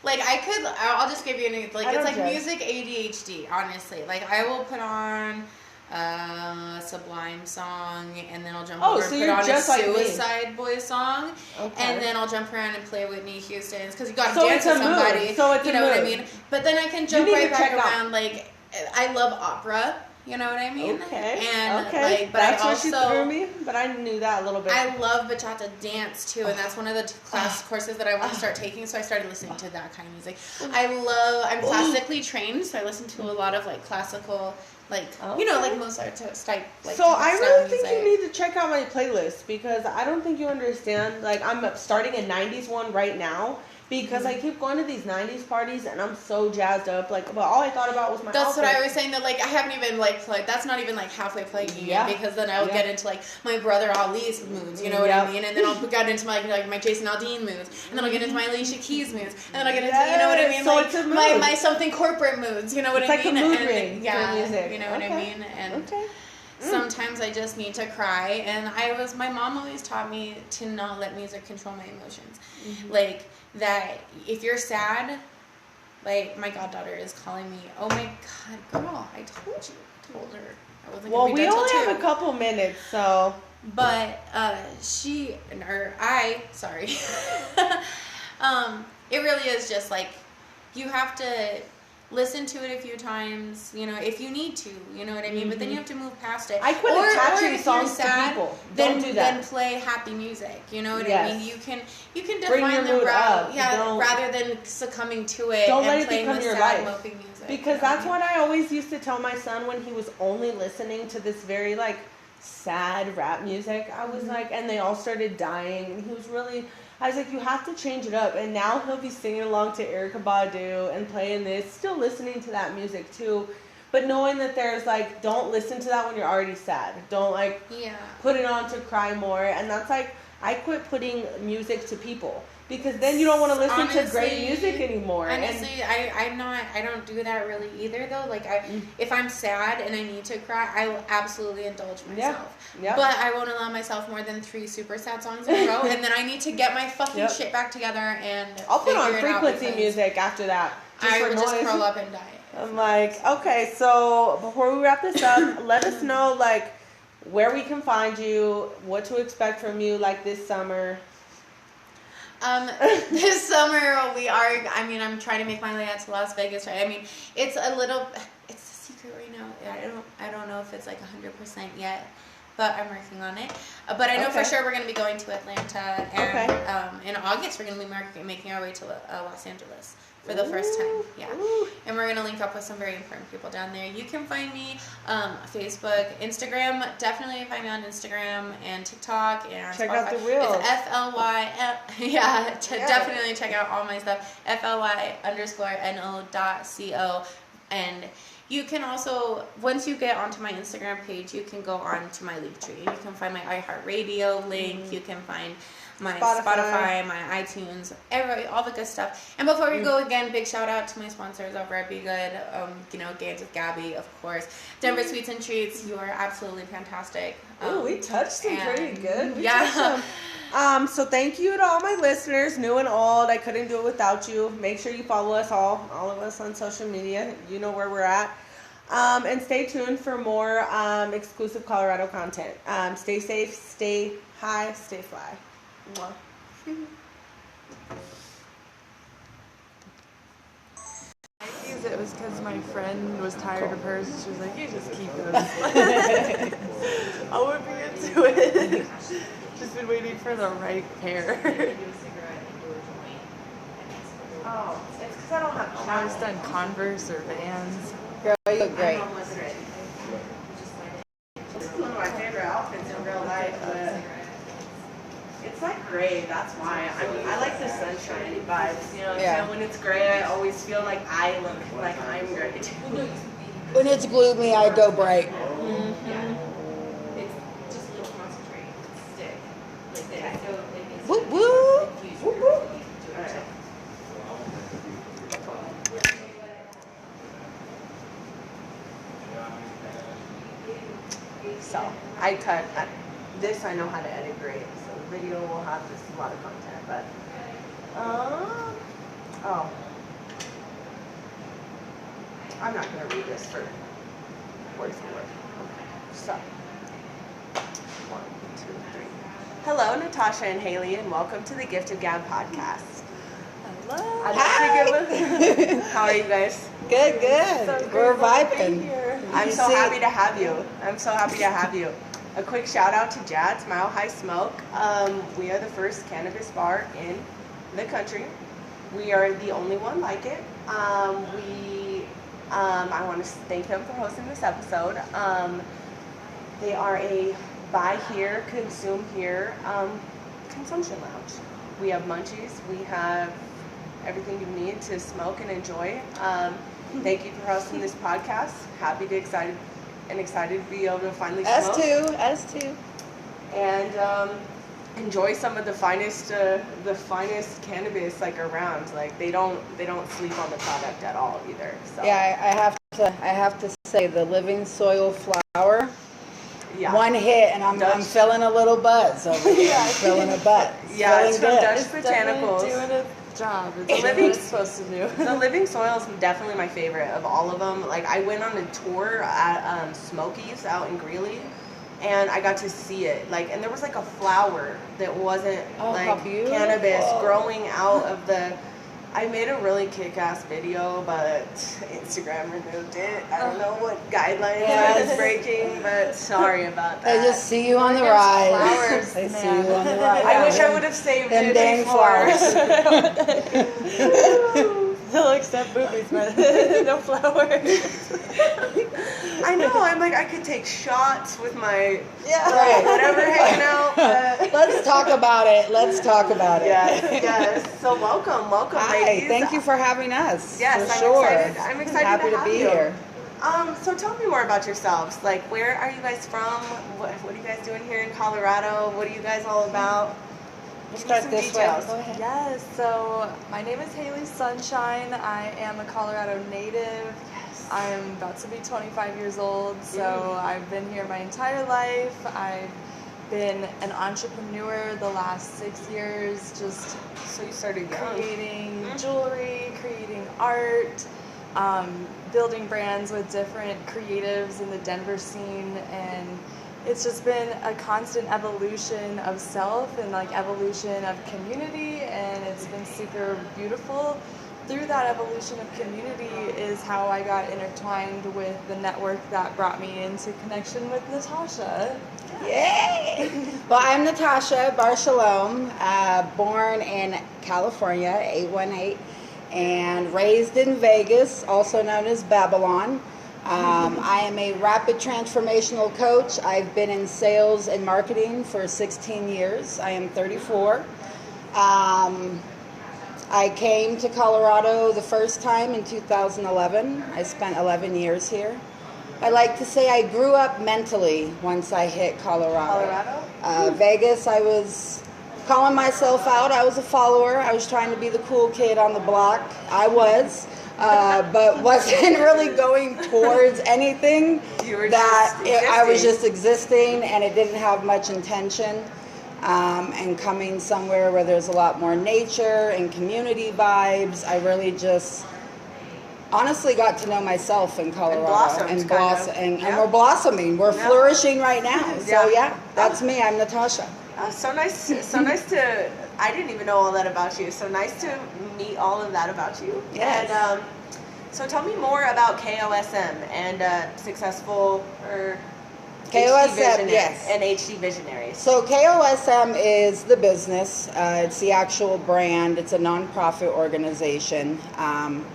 Like, I'll just give you an, like, it's like music ADHD, honestly. Like, I will put on a Sublime song, and then I'll jump over and put on a Suicide Boys song, and then I'll jump around and play Whitney Houston's, because you gotta dance with somebody, you know what I mean? But then I can jump right back around, like, I love opera. You know what I mean? Okay. And like, but that's I where she threw me. But I knew that a little bit. I love bachata dance too, and that's one of the class courses that I want to start taking. So I started listening to that kind of music. I'm classically trained, so I listen to a lot of like classical, like you know, like Mozart type. Like, so I really think music. you need to check out my playlist, because I don't think you understand. Like, I'm starting a '90s one right now. Because I keep going to these 90s parties and I'm so jazzed up. Like, but all I thought about was my That's outfit. what I was saying, that, like, I haven't even, like, played. That's not even, like, halfway playing yet, because then I'll get into, like, my brother Ali's moods, you know what I mean? And then I'll get into, like my Jason Aldean moods. And then I'll get into my Alicia Keys moods. And then I'll get into, you know what I mean? So like, it's a mood. my something corporate moods, you know what I mean? It's like a mood ring for music. You know what I mean? And sometimes I just need to cry. And my mom always taught me to not let music control my emotions. Like, that if you're sad, like, my goddaughter is calling me, oh my god, girl, I told her I wasn't gonna be we only have a couple minutes, so. But it really is just like, you have to listen to it a few times, you know, if you need to, you know what I mean? But then you have to move past it. I quit attaching songs to people. Don't do that. Then play happy music, you know what I mean? You can your define the mood route, up. rather than succumbing to it Don't and let it playing become the your sad, life. moping music. Because that's what I always used to tell my son when he was only listening to this very, like, sad rap music. I was like, and they all started dying, and he was really, I was like, you have to change it up. And now he'll be singing along to Erykah Badu and playing this, still listening to that music too, but knowing that there's, like, don't listen to that when you're already sad. Don't, like, put it on to cry more. And that's, like, I quit putting music to people, because then you don't want to listen to great music anymore. Honestly, I don't do that really either, though. Like, if I'm sad and I need to cry, I will absolutely indulge myself. But I won't allow myself more than 3 super sad songs in a row, and then I need to get my fucking shit back together and I'll put on frequency music after that. I would just curl up and die. I'm like, okay, so before we wrap this up, let us know, like, where we can find you, what to expect from you, like, this summer. This summer I'm trying to make my way out to Las Vegas, right? I mean, it's a secret right now. I don't know if it's like 100% yet, but I'm working on it. But I know for sure we're going to be going to Atlanta, and in August we're going to be making our way to Los Angeles for the first time. And we're going to link up with some very important people down there. You can find me Facebook, Instagram. Definitely find me on Instagram and TikTok and check Spotify. out the reels. It's definitely check out all my stuff. FLY_NO.CO. And you can also, once you get onto my Instagram page, you can go on to my Linktree. You can find my iHeartRadio link. You can find my Spotify, my iTunes, all the good stuff. And before we go, again, big shout out to my sponsors over at Be Good. Gains with Gabby, of course. Denver Sweets and Treats, you are absolutely fantastic. We touched them pretty good. So thank you to all my listeners, new and old. I couldn't do it without you. Make sure you follow us all of us on social media. You know where we're at. And stay tuned for more exclusive Colorado content. Stay safe, stay high, stay fly. Mwah. It was because my friend was tired of hers. She was like, you just keep those. I would be into it. Just been waiting for the right pair. Oh, it's because I don't have I've always done Converse or Vans. Girl, you look great. This is one of my favorite outfits in real life, but it's like gray. That's why. I mean, I like the sunshine vibes. You know, what I'm saying? When it's gray, I always feel like I look like I'm gray too. When it's gloomy, I go bright. Whoop whoop. Whoop whoop. So I cut this. I know how to edit great. So the video will have just a lot of content. But oh, I'm not gonna read this for word for word. Okay. So 1, 2, 3. Hello, Natasha and Haley, and welcome to the Gift of Gab podcast. Hello. I'd like to give a. How are you guys? Good, good. So We're grateful to be vibing. here. I'm You so see- happy to have you. I'm so happy to have you. A quick shout out to Jad's Mile High Smoke. We are the first cannabis bar in the country. We are the only one like it. I want to thank them for hosting this episode. They are a buy here, consume here consumption lounge. We have munchies. We have everything you need to smoke and enjoy. Thank you for hosting this podcast. Happy to excited to be able to finally smoke. Us too. And enjoy some of the finest cannabis like around. Like they don't sleep on the product at all either. So Yeah, I have to say the Living Soil flower. yeah. One hit and I'm Dutch. feeling a little buzz over here. I'm feeling a buzz. Yeah, it's from Feeling good. Dutch It's definitely Botanicals. doing its job. It's The doing living- what it's supposed to do. The Living Soil is definitely my favorite of all of them. Like I went on a tour at Smokies out in Greeley, and I got to see it. Like, and there was like a flower that wasn't Oh, how like beautiful. cannabis growing out of the. I made a really kick-ass video, but Instagram removed it. I don't know what guidelines I was breaking, but sorry about that. They just see you on the Against rise. flowers, They see man. you on the rise. I wish I would have saved Them it dang before. They'll accept boobies, but no flowers. I know. I'm like, I could take shots with my Right. whatever hanging out. But Let's talk about it. Let's talk about it. yes. So welcome, Hi, ladies. thank you for having us. Yes, for I'm sure. excited. I'm excited Happy to have be you. here. So tell me more about yourselves. Like, where are you guys from? What are you guys doing here in Colorado? What are you guys all about? We'll Give me start some this details. way. Go ahead. Yes, so my name is Haley Sunshine. I am a Colorado native. I am about to be 25 years old, so I've been here my entire life. I've been an entrepreneur the last 6 years, just So you started young. creating jewelry, creating art, building brands with different creatives in the Denver scene, and it's just been a constant evolution of self and like evolution of community, and it's been super beautiful. Through that evolution of community is how I got intertwined with the network that brought me into connection with Natasha. Yay! Well, I'm Natasha Barshalom, born in California, 818, and raised in Vegas, also known as Babylon. I am a rapid transformational coach. I've been in sales and marketing for 16 years. I am 34. I came to Colorado the first time in 2011. I spent 11 years here. I like to say I grew up mentally once I hit Colorado. Vegas, I was calling myself out. I was a follower. I was trying to be the cool kid on the block. I was, but wasn't really going towards anything. You were that just I was existing. just existing, and it didn't have much intention. And coming somewhere where there's a lot more nature and community vibes, I really just honestly got to know myself in Colorado. blossomed, kind of. And Yeah. we're blossoming. We're Yeah. flourishing right now. So Yeah. yeah, that's me. I'm Natasha. So nice to. I didn't even know all that about you. So nice to meet all of that about you. Yes. And so tell me more about KOSM and successful or KOSM, Visionaries yes. and HD Visionaries. So KOSM is the business. It's the actual brand. It's a nonprofit organization.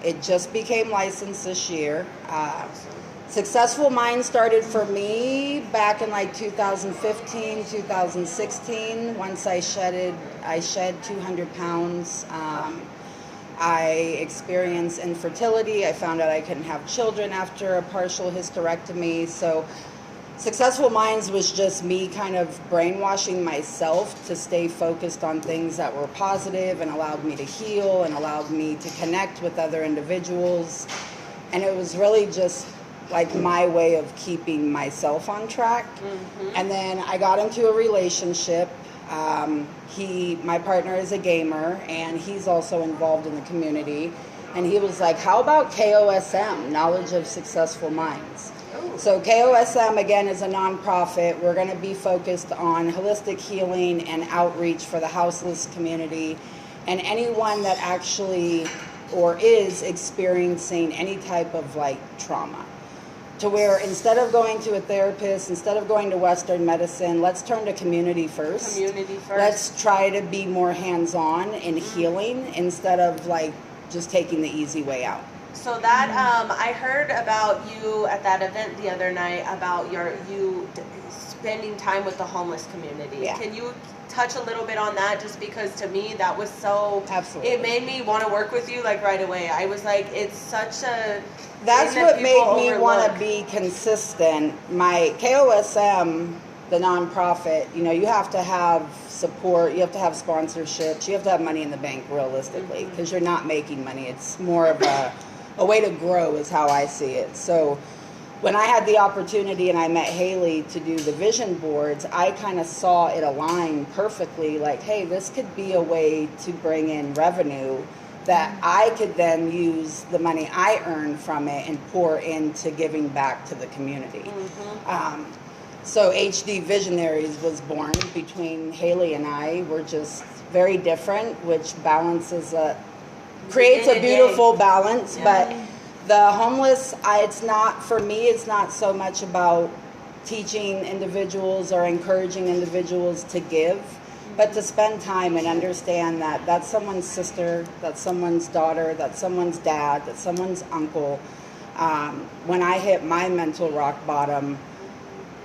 It just became licensed this year. Successful Mind started for me back in like 2015, 2016. Once I shed 200 pounds. I experienced infertility. I found out I couldn't have children after a partial hysterectomy. So Successful Minds was just me kind of brainwashing myself to stay focused on things that were positive and allowed me to heal and allowed me to connect with other individuals. And it was really just like my way of keeping myself on track. And then I got into a relationship. My partner is a gamer, and he's also involved in the community. And he was like, how about KOSM, Knowledge of Successful Minds? So KOSM, again, is a nonprofit. We're going to be focused on holistic healing and outreach for the houseless community and anyone that actually or is experiencing any type of like trauma. To where instead of going to a therapist, instead of going to Western medicine, let's turn to community first. Community first. Let's try to be more hands-on in healing instead of like just taking the easy way out. So that I heard about you at that event the other night about you spending time with the homeless community. Yeah. Can you touch a little bit on that? Just because to me that was so. Absolutely. It made me want to work with you like right away. I was like, it's such a. That's thing that what made people me want to overlook. be consistent. My KOSM, the nonprofit, you have to have support, you have to have sponsorships, you have to have money in the bank realistically, because you're not making money. It's more of a way to grow is how I see it. So when I had the opportunity and I met Haley to do the vision boards, I kind of saw it align perfectly, like, hey, this could be a way to bring in revenue that I could then use the money I earn from it and pour into giving back to the community. So HD Visionaries was born between Haley and I. We're just very different, which balances creates a beautiful balance. Yeah. But the homeless, it's not, for me, it's not so much about teaching individuals or encouraging individuals to give, but to spend time and understand that that's someone's sister, that's someone's daughter, that's someone's dad, that's someone's uncle. When I hit my mental rock bottom,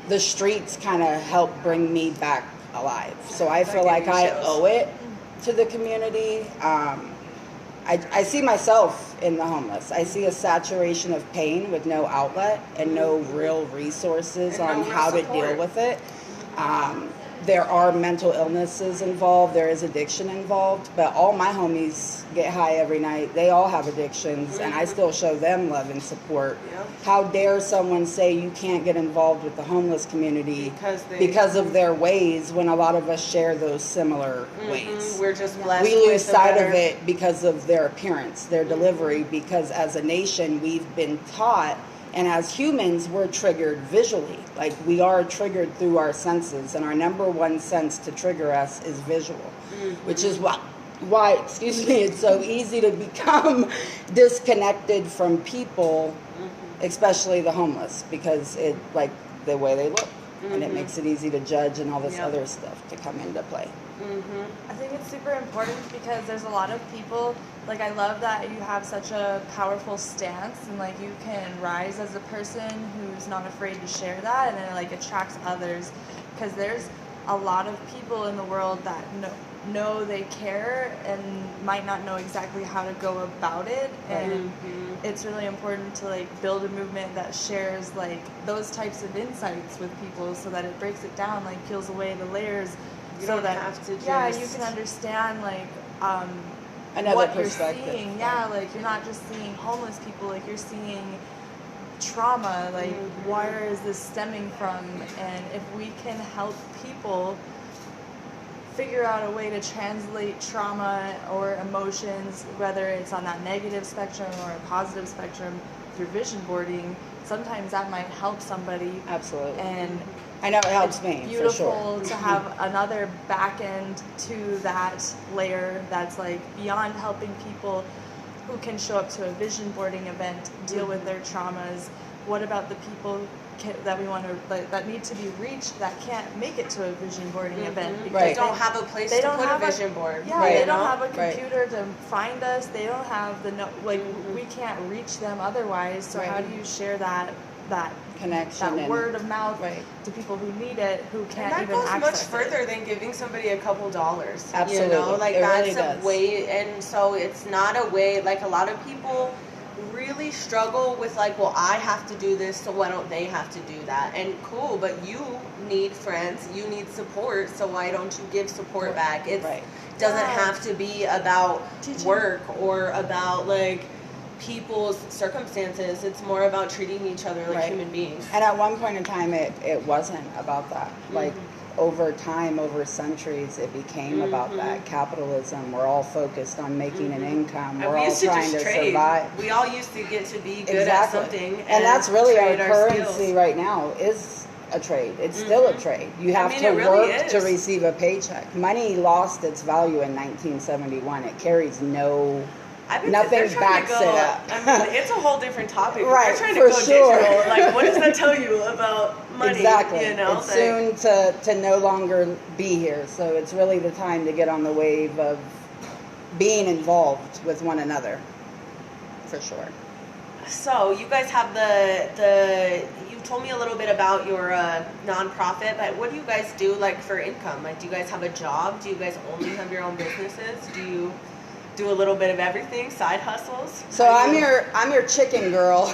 the streets kind of helped bring me back alive. So I feel like I owe it to the community. I see myself in the homeless. I see a saturation of pain with no outlet and no real resources on how to deal with it. There are mental illnesses involved. There is addiction involved. But all my homies get high every night. They all have addictions, and I still show them love and support. Yep. How dare someone say you can't get involved with the homeless community because of their ways when a lot of us share those similar ways? We're just blessed. We lose with a sight better- of it because of their appearance, their delivery, because as a nation we've been taught, and as humans we're triggered visually. Like, we are triggered through our senses, and our number one sense to trigger us is visual, which is why it's so easy to become disconnected from people, especially the homeless, because it, like, the way they look, and it makes it easy to judge and all this other stuff to come into play. I think it's super important because there's a lot of people, like, I love that you have such a powerful stance and, like, you can rise as a person who's not afraid to share that, and it, like, attracts others, because there's a lot of people in the world that know they care and might not know exactly how to go about it, and it's really important to, like, build a movement that shares, like, those types of insights with people so that it breaks it down, like, peels away the layers. You So don't that have to you just- can understand, like, Another what perspective. you're seeing. Yeah, like, you're not just seeing homeless people, like, you're seeing trauma, like, where is this stemming from? And if we can help people figure out a way to translate trauma or emotions, whether it's on that negative spectrum or a positive spectrum, through vision boarding, sometimes that might help somebody. Absolutely. And I know it helps me, for beautiful sure. to have another back end to that layer that's, like, beyond helping people who can show up to a vision boarding event deal with their traumas. What about the people that we want to that need to be reached that can't make it to a vision boarding event because They don't have a place to put a vision board. Yeah, Right. they don't have a Right. computer to find us. They don't have we can't reach them otherwise. So how do you share that Connection that and- word of mouth Right. to people who need it, who And can't that even goes much access further it? than giving somebody a couple dollars. Absolutely. You know, like It that's really a does. way, and so it's not a way. Like a lot of people really struggle with like, well, I have to do this, so why don't they have to do that? And cool, but you need friends, you need support, so why don't you give support back? It Right. doesn't Yeah. have to be about Teaching- work or about like people's circumstances. It's more about treating each other like Right. human beings. And at one point in time, it wasn't about that. Like over time, over centuries, it became about that. Capitalism. We're all focused on making an income. And We're we all used to trying just to trade. survive. We all used to get to be good Exactly. at something, And that's really our trade currency skills. right now is a trade. It's still a trade. You have mean, to it really work to is. receive a paycheck. Money lost its value in 1971. It carries no. Nothing they're trying to backs go, it up. I mean, it's a whole different topic. but Right, They're trying to for go sure. digital. Like, what does that tell you about money? Exactly. You know, It's like, soon to no longer be here. So it's really the time to get on the wave of being involved with one another. For sure. So you guys have the. You told me a little bit about your nonprofit, but what do you guys do like for income? Like, do you guys have a job? Do you guys only have your own businesses? Do you do a little bit of everything? Side hustles? So I'm your chicken girl.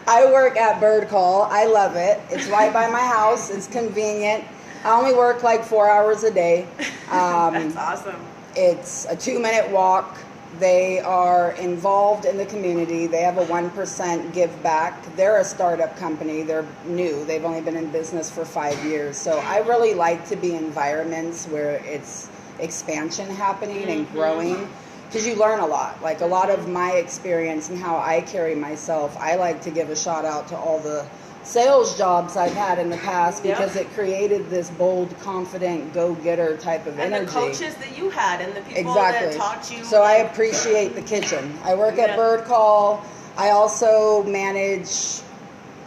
I work at Bird Call. I love it. It's right by my house. It's convenient. I only work like 4 hours a day. That's awesome. It's a 2-minute walk. They are involved in the community. They have a 1% give back. They're a startup company. They're new. They've only been in business for 5 years. So I really like to be in environments where it's expansion happening and growing, because you learn a lot. Like a lot of my experience and how I carry myself, I like to give a shout out to all the sales jobs I've had in the past, because it created this bold, confident, go-getter type of And energy. the coaches that you had and the people Exactly. that taught you. So I appreciate the kitchen. I work at Bird Call. I also manage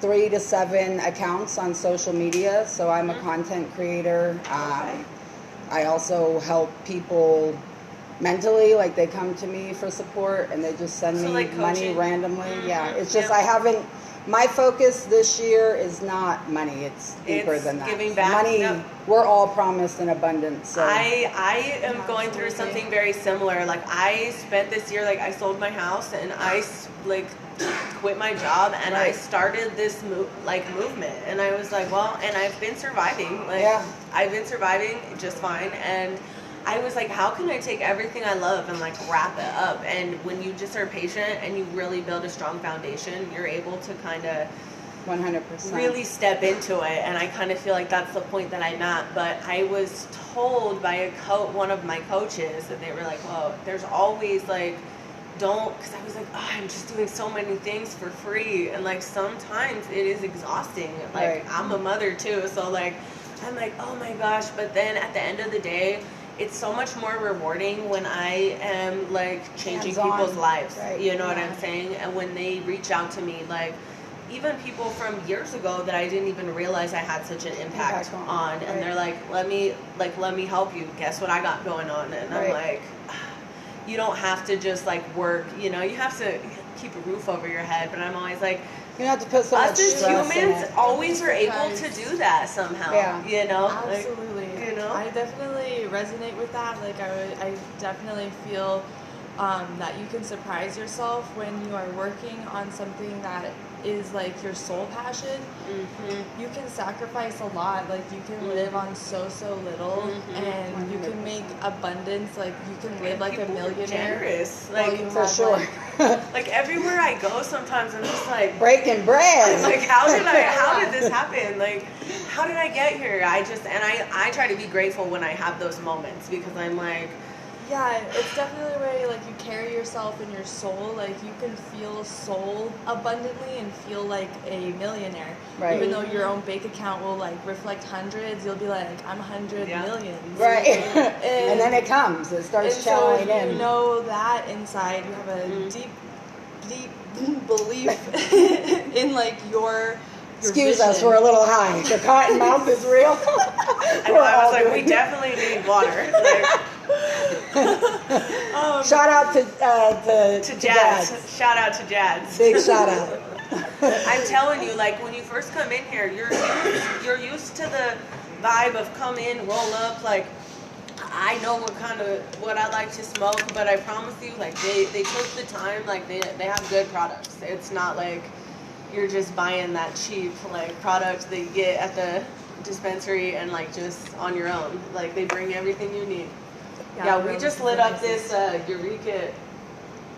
3 to 7 accounts on social media. So I'm a content creator. I also help people mentally, like they come to me for support and they just send So, me like, money coaching? randomly. Yeah, it's just Yeah. I haven't. My focus this year is not money. It's deeper It's than that. giving back. Money, Yep. we're all promised in abundance. So I am going through something very similar. Like I spent this year, like I sold my house and I like quit my job and I Right. started this movement. And I was like, well, and I've been surviving. Like Yeah. I've been surviving just fine. And I was like, how can I take everything I love and like wrap it up? And when you just are patient and you really build a strong foundation, you're able to kind of 100%. really step into it, and I kind of feel like that's the point that I'm at. But I was told by one of my coaches that they were like, well, there's always like, don't, because I was like, oh, I'm just doing so many things for free, and like sometimes it is exhausting. Like Right. I'm a mother too, so like I'm like, oh my gosh. But then at the end of the day, it's so much more rewarding when I am like changing Hands-on. people's lives. Right. You know what Yeah. I'm saying? And when they reach out to me, like even people from years ago that I didn't even realize I had such an impact Impact on, on, and right. they're like, let me help you. Guess what I got going on? And I'm Right. like, you don't have to just like work. You know, you have to keep a roof over your head. But I'm always like, You don't have to put so much us as stress in humans it. always are able to do that somehow. Yeah. You know, Absolutely. Like, you know, I definitely resonate with that. Like I definitely feel that you can surprise yourself when you are working on something that is like your soul passion. You can sacrifice a lot. Like you can live on so little, and you can make abundance. Like you can live like a people are millionaire. generous. while Like you For have, sure. like everywhere I go, sometimes I'm just like, Breaking bread. I'm like, how did this happen? Like, how did I get here? I try to be grateful when I have those moments, because I'm like, Yeah, it's definitely a way like you carry yourself in your soul. Like you can feel soul abundantly and feel like a millionaire. Right. Even though your own bank account will like reflect hundreds, you'll be like, I'm 100 Yeah. millions. Right. And then it comes. It And starts so channeling if you in. know that inside, you have a deep belief in like your Excuse us, vision. we're a little high. The cotton mouth is real. I know, I was like, we definitely need water. Like, Shout out to Jazz. Shout out to Jazz. Big shout out. I'm telling you, like when you first come in here, you're used to the vibe of come in, roll up. Like I know what I like to smoke, but I promise you, like they took the time. Like they have good products. It's not like you're just buying that cheap like product that you get at the dispensary and like just on your own. Like they bring everything you need. Yeah, we just lit up this Eureka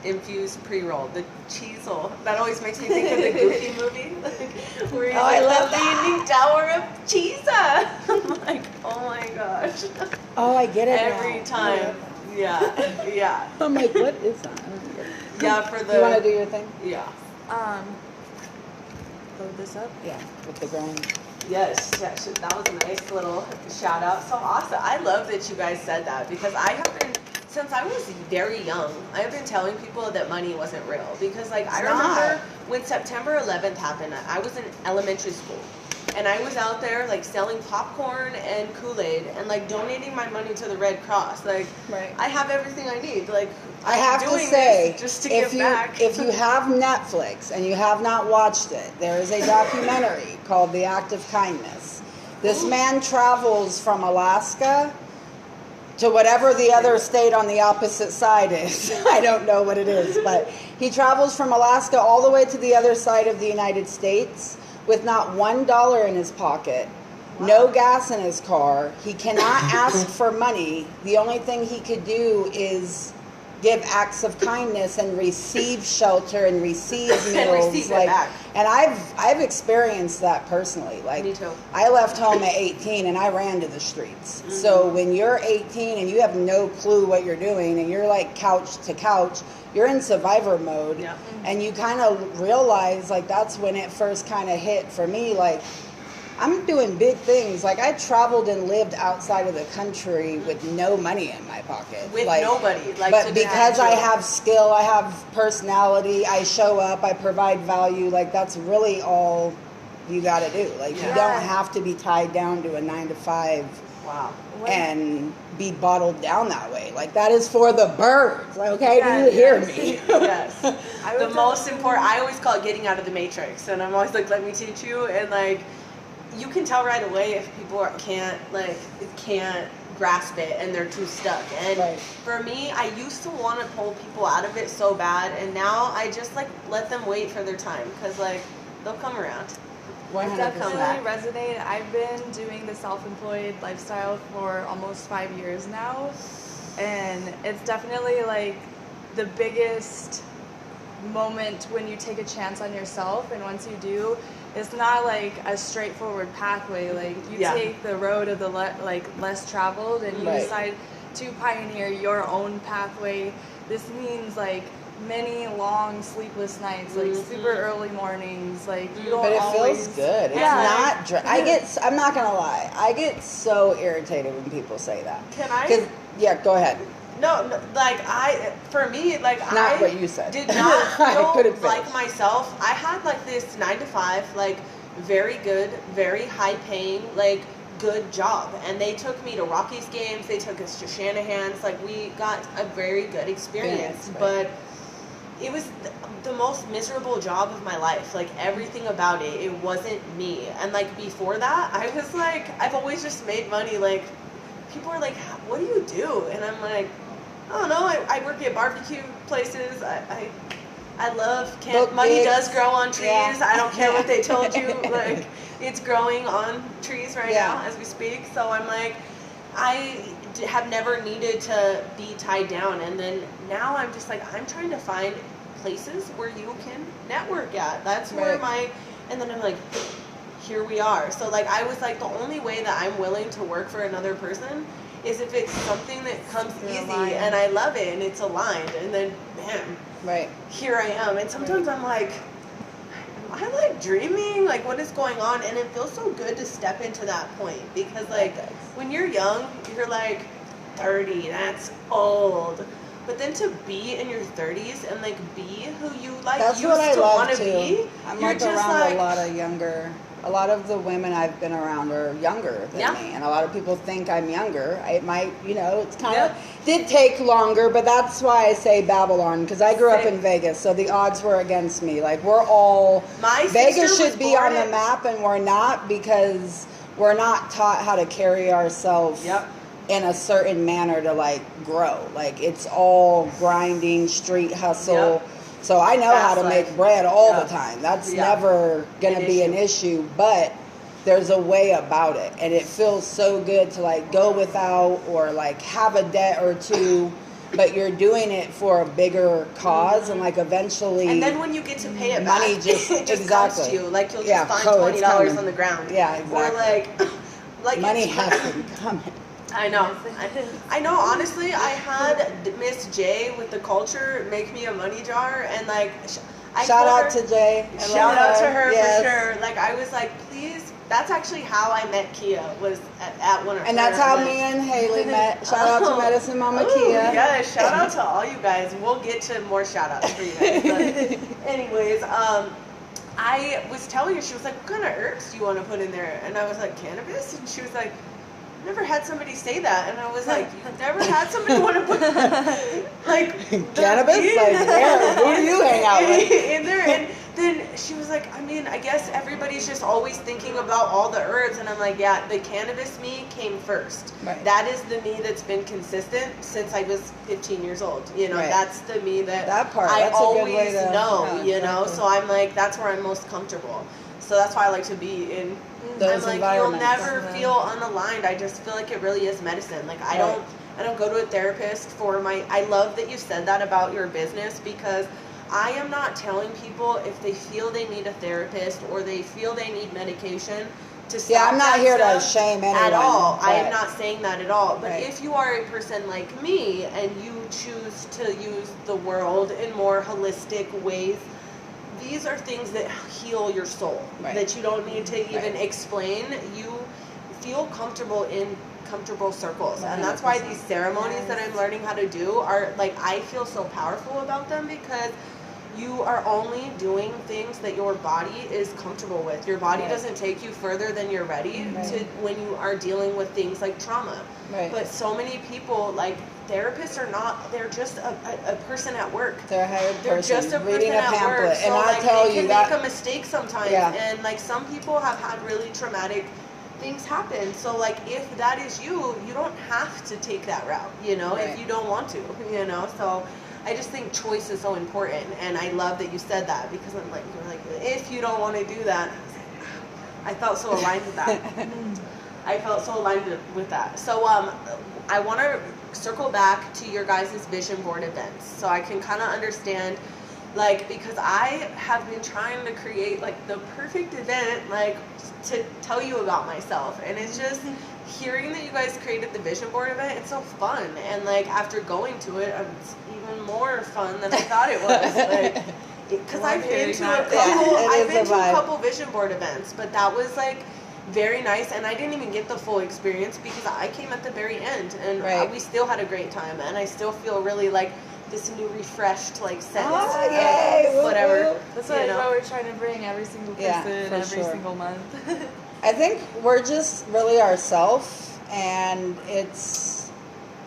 infused pre-roll, the Cheezel. That always makes me think of the Goofy movie. Where he's I love the that. unique tower of Cheesa. I'm like, oh my gosh. Oh, I get it Every now. time. Yeah. I'm like, what is that? I don't get it. Yeah, for the... You want to do your thing? Yeah. Load this up. Yeah, with the grind. Yes, that was a nice little shout out. So awesome. I love that you guys said that because I have been, since I was very young, I have been telling people that money wasn't real because like I remember when September 11th happened, I was in elementary school and I was out there like selling popcorn and Kool-Aid and like donating my money to the Red Cross. Like Right. I have everything I need. Like I have to doing say, this just to if give you back. if you have Netflix and you have not watched it, there is a documentary called The Act of Kindness. This man travels from Alaska to whatever the other state on the opposite side is. I don't know what it is, but he travels from Alaska all the way to the other side of the United States with not $1 in his pocket. No gas in his car. He cannot ask for money. The only thing he could do is give acts of kindness and receive shelter and receive meals. And receive it back. And I've experienced that personally. Like Me too. I left home at 18 and I ran to the streets. Mm-hmm. So when you're 18 and you have no clue what you're doing and you're like couch to couch, you're in survivor mode. Yeah. And you kind of realize like that's when it first kind of hit for me like I'm doing big things. Like I traveled and lived outside of the country with no money in my pocket. With like, nobody. Like but to because I you. have skill, I have personality, I show up, I provide value, like that's really all you got to do. Like you Yeah. don't have to be tied down to a 9 to 5 Wow. and be bottled down that way. Like that is for the birds. Okay, do you hear me? Yes. The most important, I always call it getting out of the matrix. And I'm always like, let me teach you. And like, you can tell right away if people can't grasp it and they're too stuck. And Right. for me, I used to want to pull people out of it so bad. And now I just like let them wait for their time. Because like, they'll come around. 100%. Come back. Definitely resonate. I've been doing the self-employed lifestyle for almost 5 years now, and it's definitely like the biggest moment when you take a chance on yourself, and once you do, it's not like a straightforward pathway. Like you Yeah. take the road of the less traveled, and you Right. decide to pioneer your own pathway. This means like many long sleepless nights, like super early mornings, like you don't But it always, feels good. It's Yeah. not. I'm not gonna lie. I get so irritated when people say that. Can I? 'Cause- yeah, go ahead. No, like for me, like Not I what you said. did not I feel couldn't like finish. myself. I had like this 9 to 5, like very good, very high paying, like good job. And they took me to Rockies games. They took us to Shanahan's. Like we got a very good experience, Right. but it was the most miserable job of my life. Like everything about it, it wasn't me. And like before that, I was like, I've always just made money. Like people are like, what do you do? And I'm like, I don't know. I work at barbecue places. I love Book money gigs. does grow on trees. Yeah. I don't care what they told you. Like it's growing on trees right Yeah. now as we speak. So I'm like, have never needed to be tied down. And then now I'm just like, I'm trying to find places where you can network at. That's where Right. and then I'm like, here we are. So like I was like, the only way that I'm willing to work for another person is if it's something that comes You're easy aligned. and I love it and it's aligned, and then bam, Right. here I am. And sometimes I'm like, am I like dreaming? Like what is going on? And it feels so good to step into that point because like It does. when you're young, you're like 30, that's old. But then to be in your 30s and like be who you like That's used what I to love want too. to be, I'm you're like just around like a lot of younger a lot of the women I've been around are younger than Yeah. me, and a lot of people think I'm younger. It might, it's kind Yeah. of did take longer, but that's why I say Babylon, because I grew up Same. in Vegas, so the odds were against me. Like, we're all My Vegas sister was should be on born the in- map, and we're not, because we're not taught how to carry ourselves Yep. in a certain manner to like grow. Like, it's all grinding, street hustle. Yep. So I know how to Fast make life. bread all Yeah. the time. That's Yeah. never going to An be issue. an issue, but there's a way about it, and it feels so good to like go without or like have a debt or two, but you're doing it for a bigger cause, and like eventually And then when you get to pay it Money back, just- it just comes exactly. to you. Like you'll Yeah. just Oh, find it's $20 coming. on the ground. Yeah, Or exactly. like money it's- has been coming. I know. I know. Honestly, I had Miss J with the culture make me a money jar, and like, I Shout told out her- to Jay. I Shout love out to her Yes. for sure. Like, I was like, please. That's actually how I met Kia. Was at one of And her that's how events. me and Haley met. Shout out to Oh. Medicine Mama Ooh, Kia. Yeah, shout out to all you guys. We'll get to more shout outs for you guys. But anyways, I was telling her, she was like, what kind of herbs do you want to put in there? And I was like, cannabis? And she was like, I've never had somebody say that. And I was like, you've never had somebody want to put like Cannabis? Like, where? Who do you hang out with? in there? And then she was like, I mean, I guess everybody's just always thinking about all the herbs. And I'm like, yeah, the cannabis me came first. Right. That is the me that's been consistent since I was 15 years old. You know, Right. that's the me that, That part, I that's a good always way to- know, yeah, you know? exactly. So I'm like, that's where I'm most comfortable. So that's why I like to be in Those I'm like, you'll environments. never feel unaligned. I just feel like it really is medicine. Like I Right. don't go to a therapist for my I love that you said that about your business, because I am not telling people if they feel they need a therapist or they feel they need medication to stop. Yeah, I'm not that here to stuff shame anyone. at all. I am but- not saying that at all. But Right. if you are a person like me and you choose to use the world in more holistic ways, these are things that heal your soul, Right. that you don't need to even Right. explain. You feel comfortable in comfortable circles, and that's why 100%. these ceremonies that I'm learning how to do are like, I feel so powerful about them, because you are only doing things that your body is comfortable with. Your body Right. doesn't take you further than you're ready Right. to when you are dealing with things like trauma. Right. But so many people, like therapists are not, they're just a person at work. They're a hired They're person just a reading person a at pamphlet, work. and So I like tell they you can that. make a mistake sometimes, Yeah. and like some people have had really traumatic things happen. So like if that is you, you don't have to take that route, you know, Right. if you don't want to, you know. So I just think choice is so important, and I love that you said that, because I'm like, you're like, if you don't want to do that, I felt so aligned with that. I felt so aligned with that. So I want to circle back to your guys' vision board events, so I can kind of understand, like, because I have been trying to create like the perfect event, like to tell you about myself, and it's just hearing that you guys created the vision board event. It's so fun, and like after going to it, it's even more fun than I thought it was. Like, because I've been to a couple, Yeah, it I've is been a to a vibe. couple vision board events, but that was like very nice, and I didn't even get the full experience because I came at the very end, and Right. we still had a great time, and I still feel really like this new refreshed like sense Oh, of yay, whoop, whatever. whoop. That's you what know? we're trying to bring every single Yeah, person for every sure. single month. I think we're just really ourselves, and it's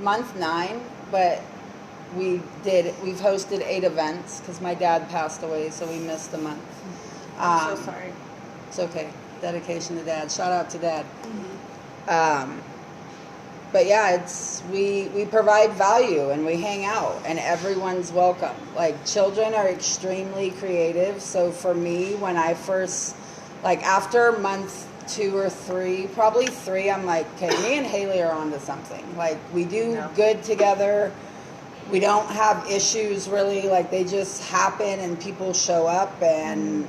month 9, but we've hosted 8 events because my dad passed away, so we missed the month. I'm so sorry. It's okay. Dedication to Dad. Shout out to Dad. But yeah, we provide value, and we hang out, and everyone's welcome. Like, children are extremely creative, so for me, when I first, like after month 2 or 3, probably 3, I'm like, okay, me and Haley are onto something. Like, we do Yeah. good together. We don't have issues really. Like, they just happen, and people show up, and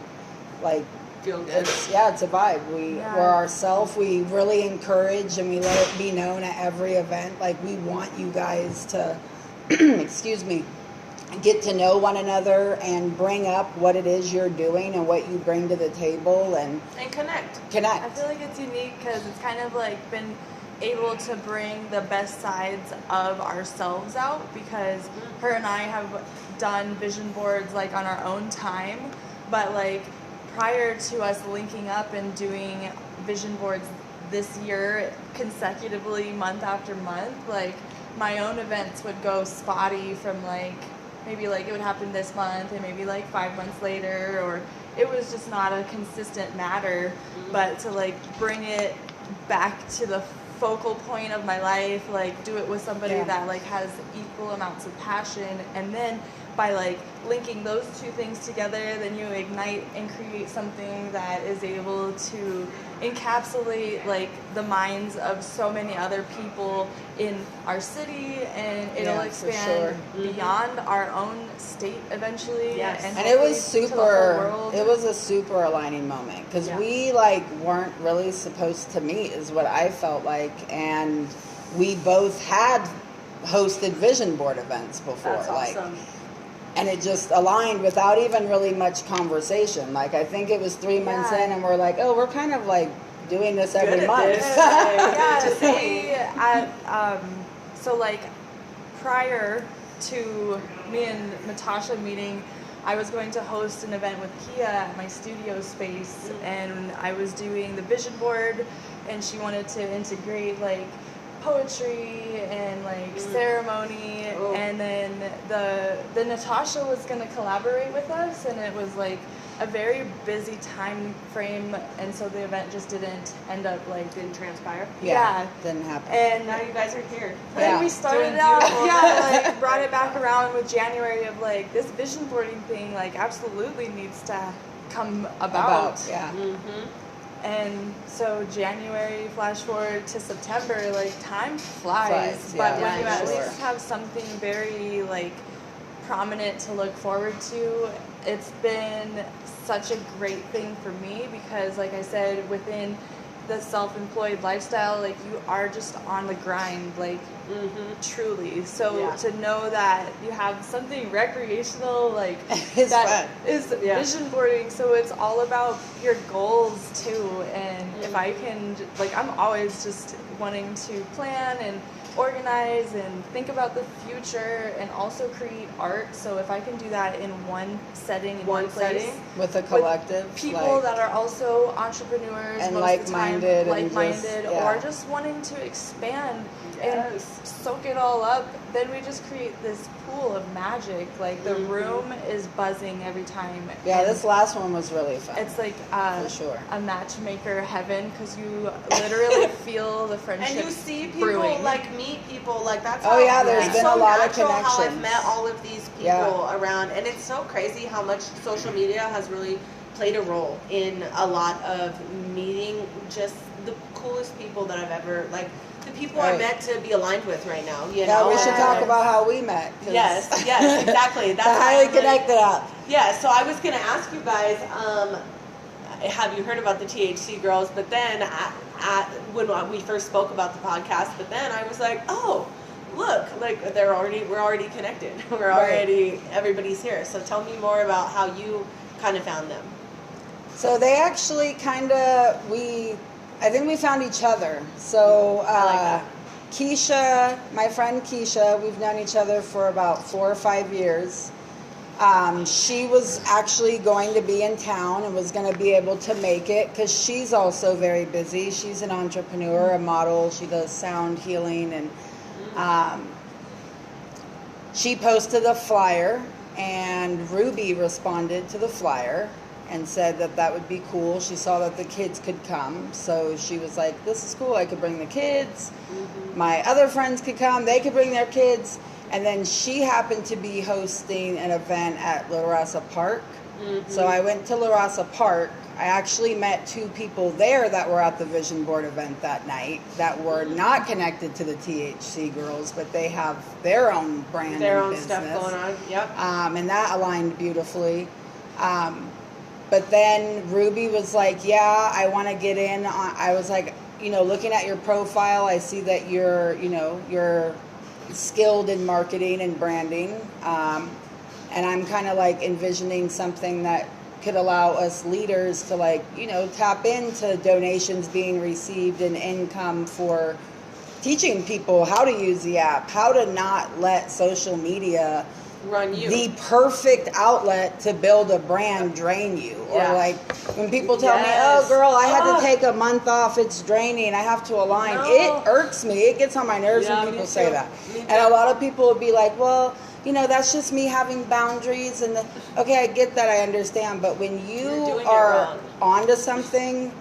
like, Feel good. it's a vibe. We're Yeah. ourselves. We really encourage, and we let it be known at every event. Like, we want you guys to, excuse me, get to know one another and bring up what it is you're doing and what you bring to the table, and And connect. connect. I feel like it's unique because it's kind of like been able to bring the best sides of ourselves out, because her and I have done vision boards like on our own time, but like prior to us linking up and doing vision boards this year consecutively month after month, like my own events would go spotty from like maybe like it would happen this month and maybe like 5 months later, or it was just not a consistent matter. But to like bring it back to the focal point of my life, like do it with somebody that like has equal amounts of passion, and then by like linking those two things together, then you ignite and create something that is able to encapsulate like the minds of so many other people in our city, and it'll expand beyond our own state eventually. And it was a super aligning moment, because we like weren't really supposed to meet, is what I felt like, and we both had hosted vision board events before. That's awesome. And it just aligned without even really much conversation. Like, I think it was 3 months in, and we're like, oh, we're kind of like doing this every month. So like prior to me and Natasha meeting, I was going to host an event with Kia at my studio space, and I was doing the vision board, and she wanted to integrate like poetry and like ceremony, and then the Natasha was going to collaborate with us, and it was like a very busy time frame, and so the event just didn't end up like Didn't transpire. Didn't happen. And Now you guys are here. and we started out like brought it back around with January of like this vision boarding thing like absolutely needs to come about. And so January, flash forward to September, like time flies. But when you at least have something very like prominent to look forward to, it's been such a great thing for me, because like I said, within the self-employed lifestyle, like you are just on the grind, like truly. So to know that you have something recreational like that is vision boarding, so it's all about your goals too. And if I can, like, I'm always just wanting to plan and organize and think about the future and also create art. So if I can do that in one setting, in one place, with a collective, with people that are also entrepreneurs and most like-minded, or just wanting to expand and soak it all up, then we just create this pool of magic. Like the room is buzzing every time. This last one was really fun. It's like for sure a matchmaker heaven, because you literally feel the friendship and you see people brewing. like meet people like that's there's been a lot of connections. How I've met all of these people around, and it's so crazy how much social media has really played a role in a lot of meeting just the coolest people that I've ever like. The people are meant to be aligned with right now. You know? We should talk about how we met. Yes, exactly. That's the highly connected up. Yeah, so I was going to ask you guys, have you heard about the THC girls? But then when we first spoke about the podcast, but then I was like, oh, look, like we're already connected. We're already, everybody's here. So tell me more about how you kind of found them. So they actually I think we found each other. So Keisha, my friend Keisha, we've known each other for about 4 or 5 years. She was actually going to be in town and was going to be able to make it, because she's also very busy. She's an entrepreneur, a model. She does sound healing, and she posted a flyer, and Ruby responded to the flyer and said that would be cool. She saw that the kids could come, so she was like, this is cool, I could bring the kids. My other friends could come, they could bring their kids. And then she happened to be hosting an event at La Raza Park. So I went to La Raza Park. I actually met 2 people there that were at the Vision Board event that night that were not connected to the THC girls, but they have their own brand, their own business. Stuff going on. Yep. And that aligned beautifully. But then Ruby was like, yeah, I want to get in. I was like, looking at your profile, I see that you're skilled in marketing and branding. And I'm kind of like envisioning something that could allow us leaders to tap into donations being received and income for teaching people how to use the app, how to not let social media run you. the perfect outlet to build a brand drain you. Or Yeah. like when people tell me, Yes. oh girl, I had Oh. to take a month off, it's draining, I have to align. No. It irks me. It gets on my nerves Yeah, when me people say too. that. Me And a too. lot of people will be like, well, you know, that's just me having boundaries. And okay, I get that, I understand. But when You're you doing it are wrong. onto something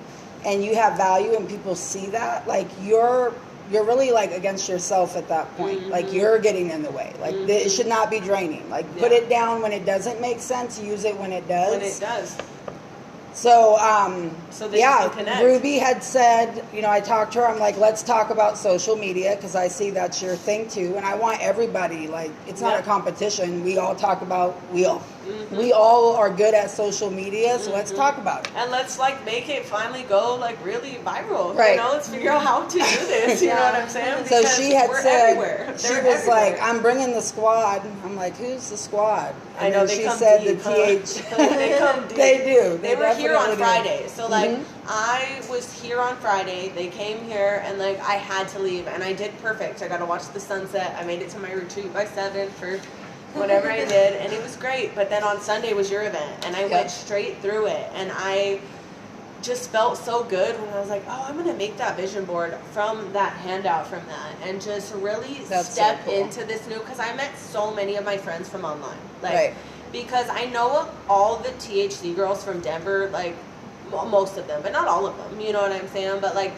and you have value and people see that, like you're really like against yourself at that point. Like you're getting in the way. Like it should not be draining. Like put Yeah. it down when it doesn't make sense. Use it when it does. When it does. So, So that you yeah, can connect. Ruby had said, you know, I talked to her, I'm like, let's talk about social media because I see that's your thing too. And I want everybody, like, it's not Yeah. a competition. We all talk about, we all are good at social media, so let's talk about it. And let's like make it finally go like really viral. Right. You know, let's figure out how to do this. You know what I'm saying? So Because she had we're said, everywhere. she They're was like, everywhere. I'm bringing the squad. I'm like, who's the squad? I And know then they she come said deep, the huh? TH. They come deep. They do. They were here on definitely do. Friday. So like I was here on Friday. They came here and like I had to leave and I did perfect. I got to watch the sunset. I made it to my retreat by 7 for whatever I did and it was great. But then on Sunday was your event and I went straight through it and I just felt so good when I was like, oh, I'm going to make that vision board from that handout from that and just really That's so step cool. into this new, because I met so many of my friends from online. Like, Right. because I know all the THC girls from Denver, like most of them, but not all of them, you know what I'm saying? But like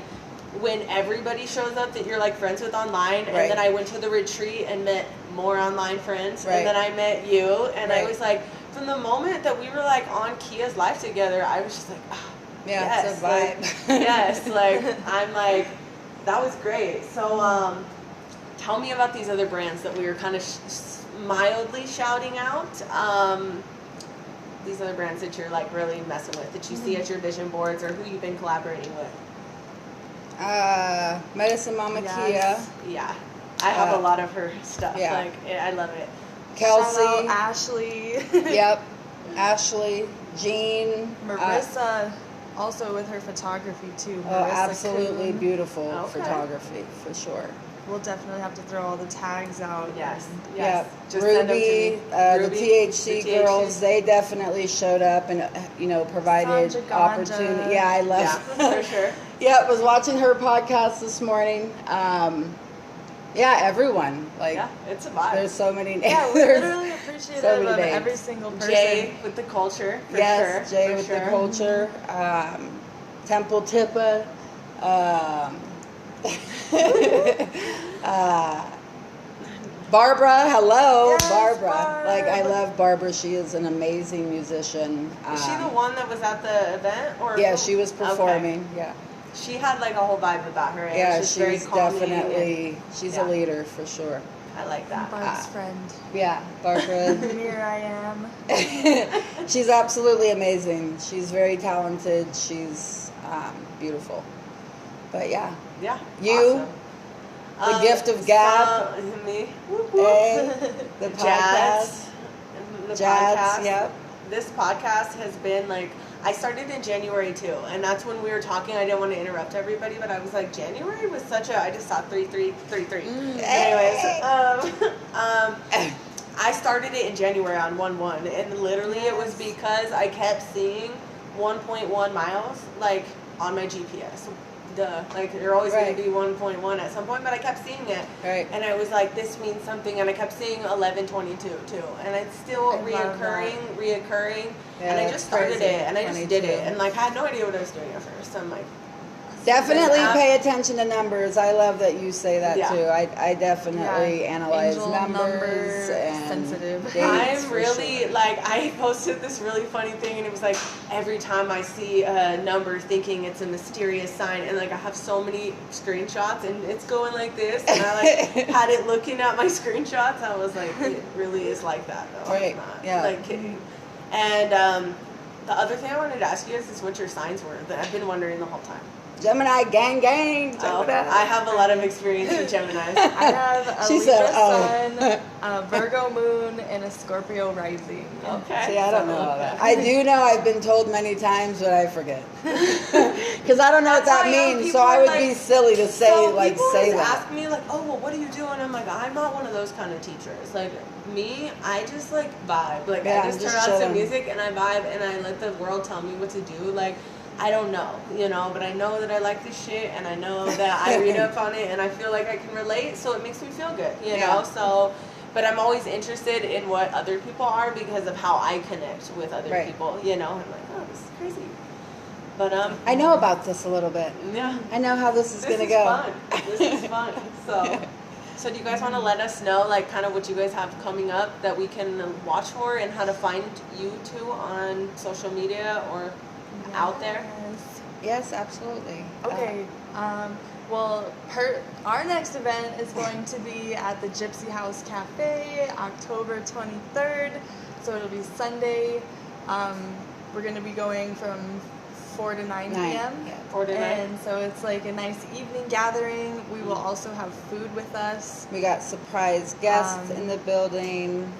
when everybody shows up that you're like friends with online, and Right. then I went to the retreat and met more online friends, Right. and then I met you, and I Right. was like, from the moment that we were like on Kia's life together, I was just like, ah, Yeah, yes, it's a vibe. like, yes, like I'm like, that was great. So tell me about these other brands that we were kind of mildly shouting out. These other brands that you're like really messing with, that you see at your vision boards, or who you've been collaborating with. Medicine Mama Yes. Yeah, I have a Uh, lot of her stuff. yeah. Like I love it. Kia, Shout out Kelsey. Ashley. Yep. Ashley, Jean. Marissa, also with her photography too. Oh, Marissa absolutely Kuhn. beautiful Okay. photography for sure. We'll definitely have to throw all the tags out. Yes. Yes. Yep. Just send them to Ruby, me. the Ruby, THC the girls, they definitely showed up and provided Sandra Ganja. opportunity. Yeah, I love. Yeah, for sure. Yeah, was watching her podcast this morning. Yeah, everyone. Like, Yeah, it's a vibe. there's so many names. Yeah, we're There's- literally appreciative so many of names. every single person. Jay with the culture, for yes, sure. Jay for with sure. the culture. Temple Tippa. Barbara, hello, Yes, Barbara. Barb. Like, I love Barbara. She is an amazing musician. Is she the one that was at the event? Or Yeah, she was Okay. performing. Yeah, She had like a whole vibe about her. And yeah, she's very she's calming definitely she's yeah. a leader for sure. and I like that. Barb's friend. Yeah, Barbara. Here I am. She's absolutely amazing. She's very talented. She's beautiful. But yeah, Yeah. You, awesome. the gift of gab. Me. Whoop, whoop. the Jazz. podcast. The Jazz, podcast. yep. This podcast has been like, I started in January too, and that's when we were talking. I didn't want to interrupt everybody, but I was like, January was such a. I just saw 3333. Anyways, I started it in January on 1/1, and literally it was because I kept seeing 1.1 miles like on my GPS. Duh, like you're always Right. going to be 1.1 at some point, but I kept seeing it, Right. and I was like, this means something, and I kept seeing 1122 too, and it's still I love reoccurring, Yeah, and I that's just started crazy. it, and I just did 22. it, and like I had no idea what I was doing at first. So I'm like, Definitely App. pay attention to numbers. I love that you say that Yeah. too. I definitely Yeah. analyze Angel numbers number, and sensitive. dates I'm for really sure. like, I posted this really funny thing, and it was like every time I see a number thinking it's a mysterious sign, and like I have so many screenshots, and it's going like this, and I like had it looking at my screenshots. I was like, it really is like that though. Right, I'm not, yeah. like kidding. And the other thing I wanted to ask you is what your signs were that I've been wondering the whole time. Gemini gang gang. Check Oh, it out. I have a lot of experience with Geminis. I have a She Libra said, sun, a Virgo moon, and a Scorpio rising. Okay. See, I don't know So, all that. I do know I've been told many times, but I forget. Because I don't know what That's that why young means, people so I are would like- be silly to say So like people say always that. ask me like, oh, well, what do you do? And I'm like, I'm not one of those kind of teachers. Like me, I just like vibe. Like Yeah, I just just turn on some chilling. music and I vibe and I let the world tell me what to do. Like I don't know, but I know that I like this shit and I know that I read up on it and I feel like I can relate, so it makes me feel good, Yeah. know. So, but I'm always interested in what other people are because of how I connect with other Right. people. I'm like, oh, this is crazy. But I know about this a little bit. yeah. I know how this is This gonna is go. fun. This is fun. So do you guys want to let us know, like, kind of what you guys have coming up that we can watch for and how to find you two on social media or out there? Yes. Yes, absolutely. Okay. Well, our next event is going to be at the Gypsy House Cafe, October 23rd. So it'll be Sunday. We're going to be going from 4 to 9 p.m. Yeah. 4 to 9. And so it's like a nice evening gathering. We will also have food with us. We got surprise guests in the building.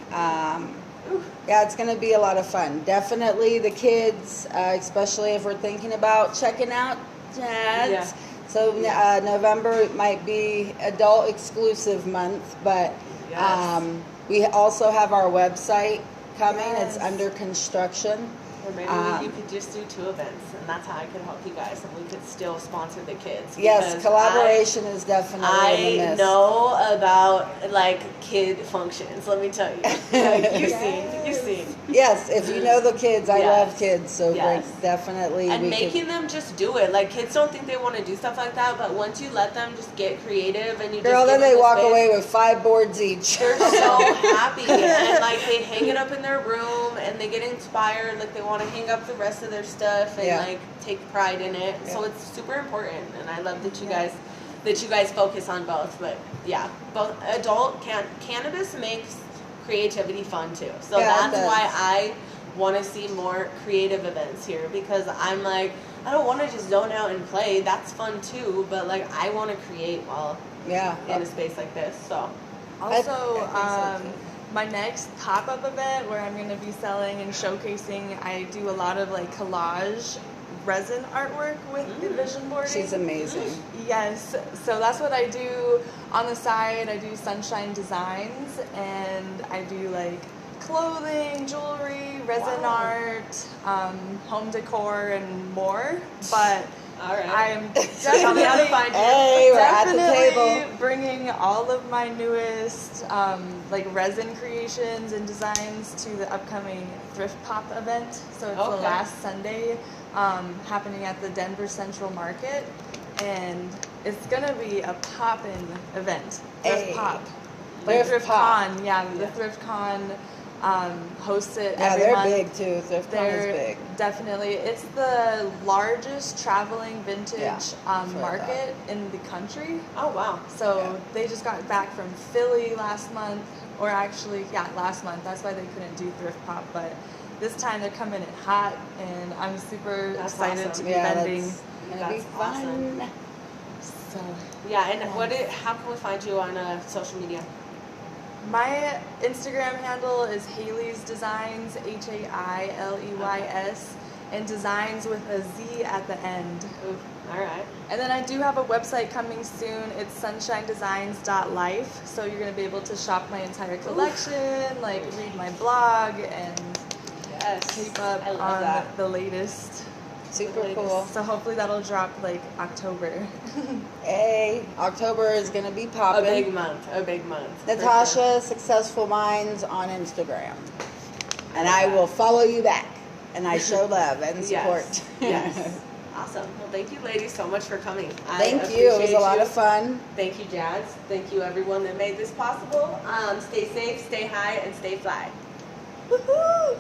Yeah, it's going to be a lot of fun. Definitely the kids, especially if we're thinking about checking out Jazz. Yeah. So November might be adult exclusive month, but Yes. we also have our website coming. It's Yes. under construction. Or maybe you could just do 2 events, and that's how I could help you guys, and we could still sponsor the kids. Yes, because collaboration is definitely in the I midst. know about like kid functions. Let me tell you, like, you've seen. Yes, if you know the kids, I Yes. love kids, so Yes. definitely And we making could. them just do it. Like kids don't think they want to do stuff like that, but once you let them just get creative and you Girl, just then give they them the walk space, away with 5 boards each. they're so happy and like they hang it up in their room and they get inspired, like they want to hang up the rest of their stuff and Yeah. like take pride in it. So Yeah. it's super important, and I love that you guys focus on both. But yeah, both cannabis makes creativity fun too. So Yeah, it that's does. why I want to see more creative events here, because I'm like, I don't want to just zone out and play. That's fun too, but like I want to create while Yeah. in a space like this. So Also, I think so, too. my next pop-up event where I'm going to be selling and showcasing, I do a lot of like collage resin artwork with the vision boarding. She's amazing. Yes, so that's what I do on the side. I do Sunshine Designs, and I do like clothing, jewelry, resin Wow. art, home decor, and more. But all right. I am Tell me how to definitely find you. Hey, we're at the definitely table. bringing all of my newest like resin creations and designs to the upcoming Thrift Pop event. So it's the Okay. last Sunday, happening at the Denver Central Market, and it's gonna be a poppin' event. Thrift Hey. Pop, like Thrift Thrift Pop. Con. Yeah, the Thrift Con hosts it Yeah, every they're month. big too. Thrift Con is They're big. definitely, it's the largest traveling vintage Yeah, I've heard market in the country. Oh wow. So Yeah. they just got back from Philly last month, or actually, yeah, last month. That's why they couldn't do Thrift Pop, but this time they're coming in hot, and I'm super That's excited awesome. to be Yeah, vending. that's gonna be That's fun. awesome. So Yeah, and how can we find you on social media? my Instagram handle is Haley's Designs, HAILEYS, and designs with a Z at the end. Ooh, all right. And then I do have a website coming soon. It's sunshinedesigns.life. So you're going to be able to shop my entire collection, like read my blog, and Yes. keep up I love on that. the latest. Super cool. So hopefully that'll drop like October. Hey, October is gonna be A big popping. month. A big month. for sure. Natasha Successful Minds on Instagram, and I will follow you back. And I show love and support. Yes. Yes. Awesome. Well, thank you, ladies, so much for coming. Thank you. It was appreciate a lot you. of fun. Thank you, Jazz. Thank you, everyone that made this possible. Stay safe, stay high, and stay fly. Woohoo!